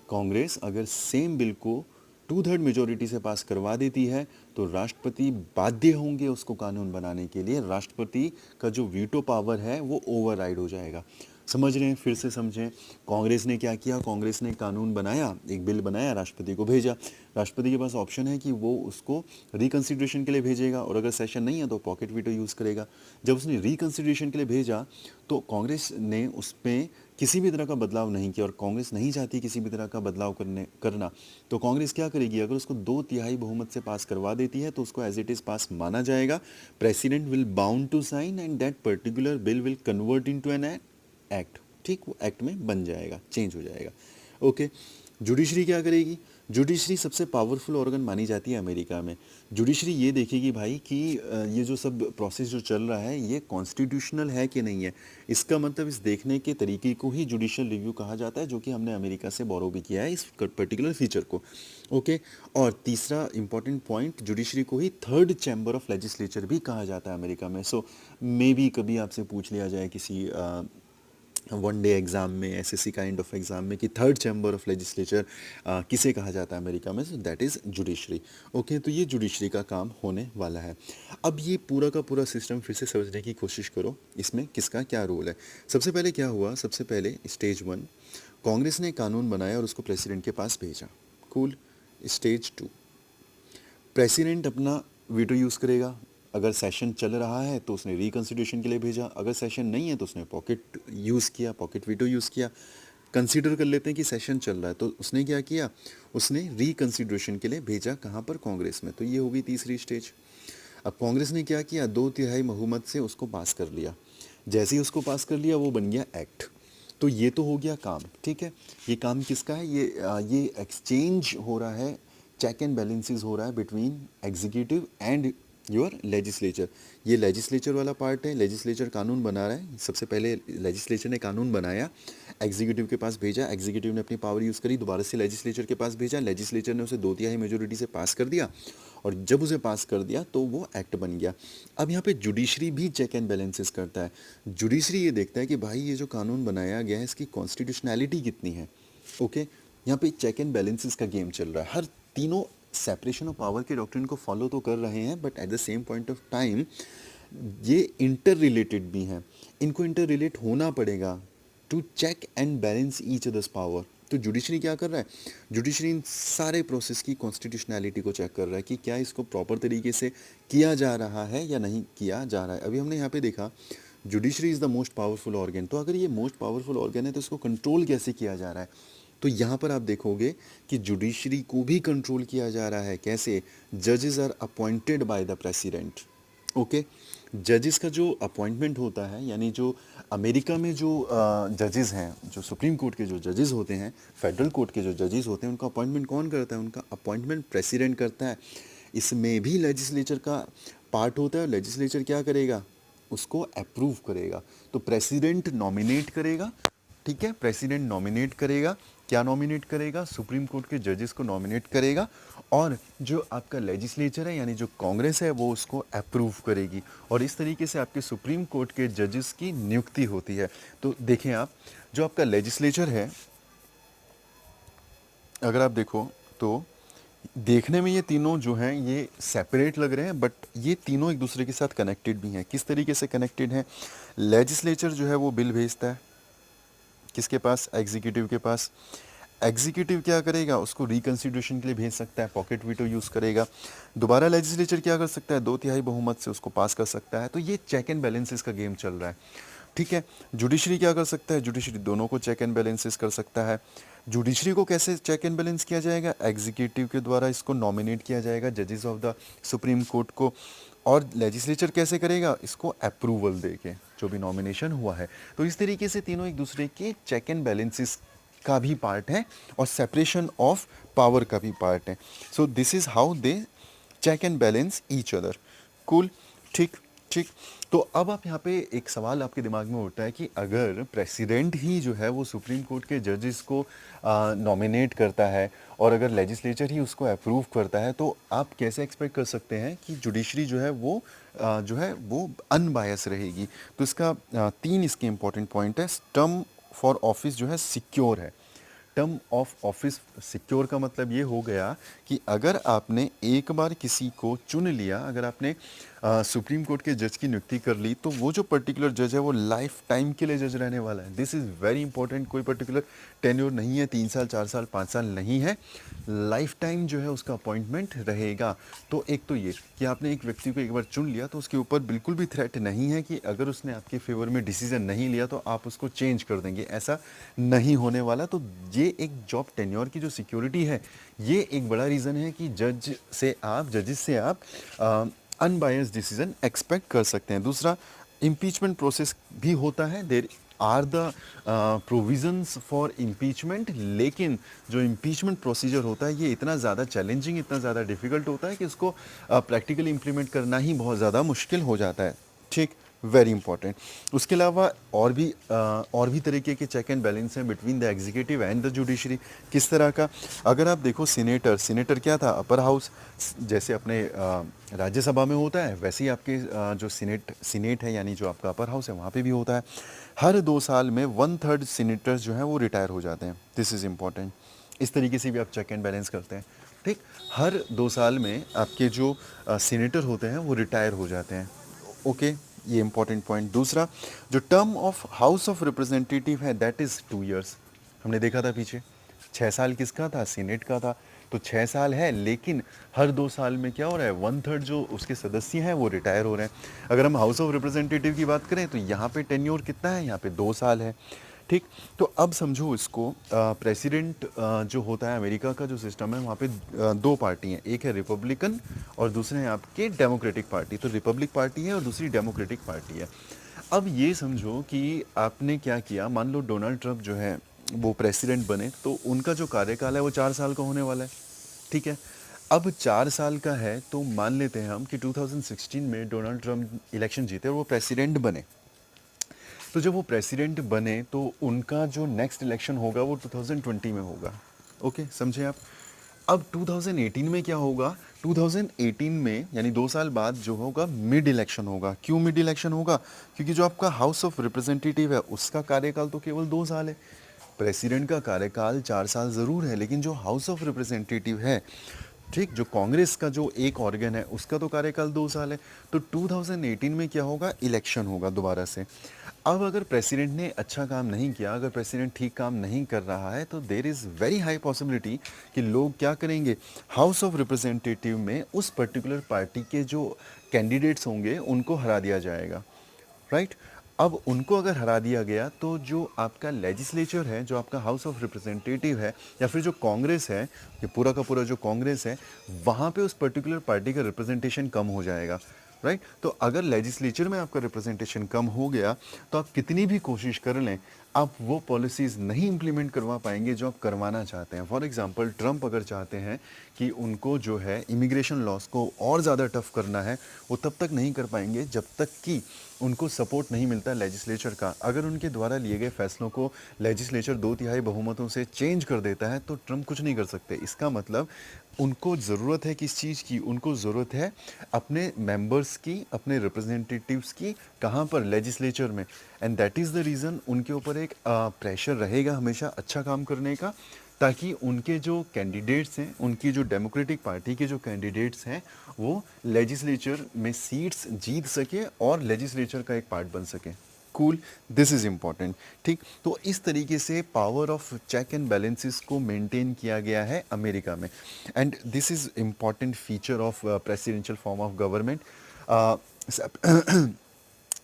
कांग्रेस अगर सेम बिल को 2/3 मेजोरिटी से पास करवा देती है तो राष्ट्रपति बाध्य होंगे उसको कानून बनाने के लिए, राष्ट्रपति का जो वीटो पावर है वो ओवरराइड हो जाएगा। समझ रहे हैं, फिर से समझें, कांग्रेस ने क्या किया, कांग्रेस ने कानून बनाया, एक बिल बनाया, राष्ट्रपति को भेजा, राष्ट्रपति के पास ऑप्शन है कि वो उसको रिकंसिडरेशन के लिए भेजेगा और अगर सेशन नहीं है तो पॉकेट वीटो यूज़ करेगा। जब उसने रिकंसिडरेशन के लिए भेजा तो कांग्रेस ने उस पर किसी भी तरह का बदलाव नहीं किया और कांग्रेस नहीं चाहती किसी भी तरह का बदलाव करना, तो कांग्रेस क्या करेगी, अगर उसको 2/3 बहुमत से पास करवा देती है तो उसको एज इट इज़ पास माना जाएगा। President will bound to sign and that particular bill will convert into an act. ठीक, वो एक्ट में बन जाएगा, चेंज हो जाएगा। ओके, जुडिशरी क्या करेगी, जुडिशरी सबसे पावरफुल ऑर्गन मानी जाती है अमेरिका में। जुडिशरी ये देखेगी भाई कि ये जो सब प्रोसेस जो चल रहा है ये कॉन्स्टिट्यूशनल है कि नहीं है। इसका मतलब इस देखने के तरीके को ही जुडिशियल रिव्यू कहा जाता है, जो कि हमने अमेरिका से बोरो भी किया है इस पर्टिकुलर फीचर को। ओके, और तीसरा इंपॉर्टेंट पॉइंट, जुडिशरी को ही थर्ड चैम्बर ऑफ लेजिस्लेचर भी कहा जाता है अमेरिका में। सो मे बी कभी आपसे पूछ लिया जाए किसी वन डे एग्ज़ाम में, एसएससी काइंड ऑफ एग्ज़ाम में, कि थर्ड चैम्बर ऑफ लेजिस्लेचर किसे कहा जाता है अमेरिका में, so that is judiciary. Okay, तो ये जुडिशरी का काम होने वाला है। अब ये पूरा का पूरा सिस्टम फिर से समझने की कोशिश करो, इसमें किसका क्या रोल है। सबसे पहले क्या हुआ, सबसे पहले स्टेज 1, कांग्रेस ने कानून बनाया और उसको प्रेसिडेंट के पास भेजा। कूल। स्टेज 2, प्रेसिडेंट अपना वीटो यूज़ करेगा। अगर सेशन चल रहा है तो उसने रिकंसिडरेशन के लिए भेजा, अगर सेशन नहीं है तो उसने पॉकेट यूज़ किया, पॉकेट वीटो यूज़ किया। कंसीडर कर लेते हैं कि सेशन चल रहा है, तो उसने क्या किया, उसने रिकंसिडरेशन के लिए भेजा। कहाँ पर? कांग्रेस में। तो ये हो गई तीसरी स्टेज। अब कांग्रेस ने क्या किया, 2/3 बहुमत से उसको पास कर लिया। जैसे ही उसको पास कर लिया वो बन गया एक्ट। तो ये तो हो गया काम, ठीक है। ये काम किसका है? ये एक्सचेंज हो रहा है, चेक एंड बैलेंसेस हो रहा है between executive and your legislature. ये लेजिस्लेचर वाला पार्ट है, लेजिस्लेचर कानून बना रहा है। सबसे पहले लेजिस्लेचर ने कानून बनाया, एग्जीक्यूटिव के पास भेजा, एग्जीक्यूटिव ने अपनी पावर यूज़ करी, दोबारा से लेजिस्लेचर के पास भेजा, लेजिस्लेचर ने उसे 2/3 मेजोरिटी से पास कर दिया, और जब उसे पास कर दिया तो वो एक्ट बन गया। अब यहाँ पे जुडिशरी भी चेक एंड बैलेंसेस करता है। जुडिशरी ये देखता है कि भाई ये जो कानून बनाया गया है इसकी कॉन्स्टिट्यूशनैलिटी कितनी है। ओके, यहाँ पे चेक एंड बैलेंसेस का गेम चल रहा है। हर तीनों सेपरेशन ऑफ पावर के डॉक्ट्रिन को फॉलो तो कर रहे हैं, but at the same point of time ये इंटर रिलेटेड भी हैं। इनको इंटर रिलेट होना पड़ेगा to check and balance each others power. तो जुडिशरी क्या कर रहा है? जुडिशरी इन सारे प्रोसेस की कॉन्स्टिट्यूशनैलिटी को चेक कर रहा है कि क्या इसको प्रॉपर तरीके से किया जा रहा है या नहीं किया जा रहा है। अभी हमने यहाँ पे देखा judiciary is the most powerful organ. तो अगर ये मोस्ट पावरफुल ऑर्गन है तो इसको कंट्रोल कैसे किया जा रहा है? तो यहाँ पर आप देखोगे कि जुडिशरी को भी कंट्रोल किया जा रहा है। कैसे? जजेस are appointed by the president. Okay, जजेस का जो अपॉइंटमेंट होता है, यानी जो अमेरिका में जो जजेस हैं, जो सुप्रीम कोर्ट के जो जजेस होते हैं, फेडरल कोर्ट के जो जजेस होते हैं, उनका अपॉइंटमेंट कौन करता है? उनका अपॉइंटमेंट प्रेसिडेंट करता है। इसमें भी लेजिस्लेचर का पार्ट होता है। लेजिस्लेचर क्या करेगा? उसको अप्रूव करेगा। तो प्रेसिडेंट नॉमिनेट करेगा, ठीक है, प्रेसिडेंट नॉमिनेट करेगा। क्या नॉमिनेट करेगा? सुप्रीम कोर्ट के जजेस को नॉमिनेट करेगा, और जो आपका लेजिस्लेचर है यानी जो कांग्रेस है वो उसको अप्रूव करेगी, और इस तरीके से आपके सुप्रीम कोर्ट के जजेस की नियुक्ति होती है। तो देखें आप, जो आपका लेजिस्लेचर है, अगर आप देखो तो देखने में ये तीनों जो हैं ये सेपरेट लग रहे हैं, बट ये तीनों एक दूसरे के साथ कनेक्टेड भी हैं। किस तरीके से कनेक्टेड हैं? लेजिस्लेचर जो है वो बिल भेजता है किसके पास? एग्जीक्यूटिव के पास। एग्जीक्यूटिव क्या करेगा? उसको रिकंसिडरेशन के लिए भेज सकता है, पॉकेट वीटो यूज़ करेगा। दोबारा लेजिस्लेचर क्या कर सकता है? 2/3 बहुमत से उसको पास कर सकता है। तो ये चेक एंड बैलेंसेस का गेम चल रहा है, ठीक है। जुडिशरी क्या कर सकता है? जुडिशरी दोनों को चेक एंड बैलेंसेस कर सकता है। जुडिशरी को कैसे चेक एंड बैलेंस किया जाएगा? एग्जीक्यूटिव के द्वारा इसको नॉमिनेट किया जाएगा, जजेस ऑफ द सुप्रीम कोर्ट को। और लेजिस्लेचर कैसे करेगा? इसको अप्रूवल देके, जो भी नॉमिनेशन हुआ है। तो इस तरीके से तीनों एक दूसरे के चेक एंड बैलेंसेस का भी पार्ट है और सेपरेशन ऑफ पावर का भी पार्ट है। So this is how they check and balance each other. Cool, ठीक ठीक। तो अब आप यहाँ पे एक सवाल आपके दिमाग में उठता है कि अगर प्रेसिडेंट ही जो है वो सुप्रीम कोर्ट के जजेस को नॉमिनेट करता है, और अगर लेजिस्लेचर ही उसको अप्रूव करता है, तो आप कैसे एक्सपेक्ट कर सकते हैं कि जुडिशरी जो है वो अनबायस रहेगी? तो इसका 3 इसके इंपॉर्टेंट पॉइंट है। टर्म फॉर ऑफिस जो है सिक्योर है। टर्म ऑफ ऑफिस सिक्योर का मतलब ये हो गया कि अगर आपने एक बार किसी को चुन लिया, अगर आपने सुप्रीम कोर्ट के जज की नियुक्ति कर ली, तो वो जो पर्टिकुलर जज है वो लाइफ टाइम के लिए जज रहने वाला है। This is very important. कोई पर्टिकुलर टेन्योर नहीं है, 3 साल 4 साल 5 साल नहीं है, लाइफ टाइम जो है उसका अपॉइंटमेंट रहेगा। तो एक तो ये कि आपने एक व्यक्ति को एक बार चुन लिया तो उसके ऊपर बिल्कुल भी थ्रेट नहीं है कि अगर उसने आपके फेवर में डिसीजन नहीं लिया तो आप उसको चेंज कर देंगे, ऐसा नहीं होने वाला। तो ये एक जॉब टेन्योर की जो सिक्योरिटी है, ये एक बड़ा रीज़न है कि जजेस से आप अनबायस्ड डिसीजन एक्सपेक्ट कर सकते हैं। दूसरा, इम्पीचमेंट प्रोसेस भी होता है। There are the provisions for impeachment, लेकिन जो इम्पीचमेंट प्रोसीजर होता है ये इतना ज़्यादा चैलेंजिंग, इतना ज़्यादा डिफिकल्ट होता है कि उसको प्रैक्टिकली इम्प्लीमेंट करना ही बहुत ज़्यादा मुश्किल हो जाता है, ठीक। Very important. उसके अलावा और भी तरीके के चेक एंड बैलेंस हैं between the executive and the judiciary. किस तरह का? अगर आप देखो सीनेटर क्या था? Upper house. जैसे अपने राज्यसभा में होता है वैसे ही आपके जो सीनेट है यानी जो आपका अपर हाउस है वहाँ पे भी होता है। हर 2 साल में 1/3 सीनेटर्स जो हैं वो रिटायर हो जाते हैं। This is important. इस तरीके से भी आप चेक एंड बैलेंस करते हैं, ठीक। हर 2 साल में आपके जो सीनेटर होते हैं वो रिटायर हो जाते हैं। ओके, ये इंपॉर्टेंट पॉइंट। दूसरा, जो term of house of representative है दैट इज़ 2 years। हमने देखा था पीछे 6 साल किसका था, सीनेट का था। तो 6 साल है, लेकिन हर 2 साल में क्या हो रहा है, 1/3 जो उसके सदस्य हैं वो रिटायर हो रहे हैं। अगर हम हाउस ऑफ रिप्रेजेंटेटिव की बात करें तो यहाँ पे टेन्योर कितना है, यहाँ पे 2 साल है। ठीक, तो अब समझो इसको, प्रेसिडेंट जो होता है अमेरिका का जो सिस्टम है, वहाँ पे दो पार्टी हैं, एक है रिपब्लिकन और दूसरे हैं आपके डेमोक्रेटिक पार्टी। तो रिपब्लिक पार्टी है और दूसरी डेमोक्रेटिक पार्टी है। अब ये समझो कि आपने क्या किया, मान लो डोनाल्ड ट्रंप जो है वो प्रेसिडेंट बने, तो उनका जो कार्यकाल है वो 4 साल का होने वाला है। ठीक है, अब 4 साल का है, तो मान लेते हैं हम कि 2016 में डोनाल्ड ट्रंप इलेक्शन जीते और वो प्रेसिडेंट बने। तो जब वो प्रेसिडेंट बने तो उनका जो नेक्स्ट इलेक्शन होगा वो 2020 में होगा। ओके, समझे आप। अब 2018 में क्या होगा, 2018 में यानी 2 साल बाद जो होगा मिड इलेक्शन होगा। क्यों मिड इलेक्शन होगा, क्योंकि जो आपका हाउस ऑफ रिप्रेजेंटेटिव है उसका कार्यकाल तो केवल 2 साल है। प्रेसिडेंट का कार्यकाल 4 साल ज़रूर है, लेकिन जो हाउस ऑफ रिप्रेजेंटेटिव है, ठीक, जो कांग्रेस का जो एक ऑर्गन है उसका तो कार्यकाल 2 साल है। तो 2018 में क्या होगा, इलेक्शन होगा दोबारा से। अब अगर प्रेसिडेंट ने अच्छा काम नहीं किया, अगर प्रेसिडेंट ठीक काम नहीं कर रहा है, तो there is very high possibility कि लोग क्या करेंगे, हाउस ऑफ रिप्रेजेंटेटिव में उस पर्टिकुलर पार्टी के जो कैंडिडेट्स होंगे उनको हरा दिया जाएगा। राइट, अब उनको अगर हरा दिया गया तो जो आपका लेजिस्लेचर है, जो आपका हाउस ऑफ रिप्रेजेंटेटिव है, या फिर जो कांग्रेस है, ये पूरा का पूरा जो कांग्रेस है, वहाँ पे उस पर्टिकुलर पार्टी का रिप्रेजेंटेशन कम हो जाएगा। राइट, तो अगर लेजिस्लेचर में आपका रिप्रेजेंटेशन कम हो गया तो आप कितनी भी कोशिश कर लें, आप वो पॉलिसीज़ नहीं इम्प्लीमेंट करवा पाएंगे जो आप करवाना चाहते हैं। फॉर एग्जांपल, ट्रंप अगर चाहते हैं कि उनको जो है इमिग्रेशन लॉस को और ज़्यादा टफ करना है, वो तब तक नहीं कर पाएंगे जब तक कि उनको सपोर्ट नहीं मिलता लेजिस्लेचर का। अगर उनके द्वारा लिए गए फैसलों को लेजिस्लेचर 2/3 बहुमतों से चेंज कर देता है तो ट्रंप कुछ नहीं कर सकते। इसका मतलब उनको ज़रूरत है किस चीज़ की, उनको ज़रूरत है अपने मेंबर्स की, अपने रिप्रेजेंटेटिव्स की। कहाँ पर, लेजिस्लेचर में। And that is the reason उनके ऊपर एक प्रेशर रहेगा हमेशा अच्छा काम करने का, ताकि उनके जो कैंडिडेट्स हैं, उनकी जो डेमोक्रेटिक पार्टी के जो कैंडिडेट्स हैं, वो लेजिस्लेचर में सीट्स जीत सके और लेजिस्लेचर का एक पार्ट बन सके। Cool, this is important. ठीक, तो इस तरीके से power of check and balances को मेंटेन किया गया है अमेरिका में। And this is important feature of presidential form of government.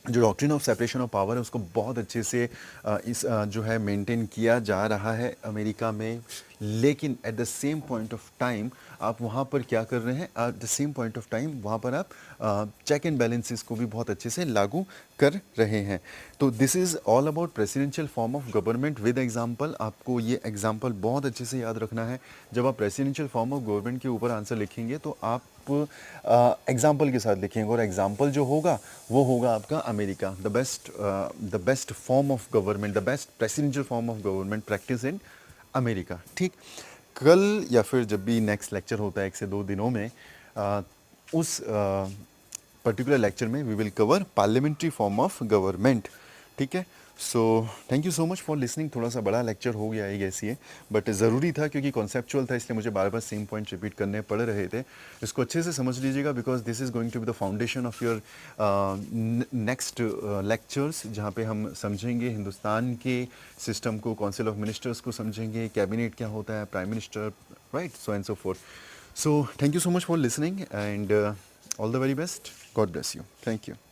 जो doctrine of separation of power है उसको बहुत अच्छे से जो है मेंटेन किया जा रहा है अमेरिका में। लेकिन eight the same point of time आप वहाँ पर क्या कर रहे हैं, eight the same point of time वहाँ पर आप चेक एंड बैलेंसेस को भी बहुत अच्छे से लागू कर रहे हैं। तो this is all about presidential form of government with example. आपको ये एग्जांपल बहुत अच्छे से याद रखना है। जब आप प्रेसिडेंशियल फॉर्म ऑफ गवर्नमेंट के ऊपर आंसर लिखेंगे तो आप एग्जाम्पल के साथ लिखेंगे, और एग्जाम्पल जो होगा वो होगा आपका America, the best form of government, the best presidential form of government practice in America. ठीक, कल या फिर जब भी नेक्स्ट लेक्चर होता है 1 से 2 दिनों में, उस पर्टिकुलर लेक्चर में we will cover parliamentary form of government. ठीक है, so thank you so much for listening. थोड़ा सा बड़ा लेक्चर हो गया है ऐसी है, बट ज़रूरी था क्योंकि कॉन्सेप्चुअल था, इसलिए मुझे बार बार सेम पॉइंट रिपीट करने पड़ रहे थे। इसको अच्छे से समझ लीजिएगा, because this is going to be the foundation of your next lectures, जहाँ पे हम समझेंगे हिंदुस्तान के सिस्टम को, काउंसिल ऑफ मिनिस्टर्स को समझेंगे, कैबिनेट क्या होता है, prime minister, right, so and so fourth. So thank you so much for listening, and all the very best. God bless you. Thank you.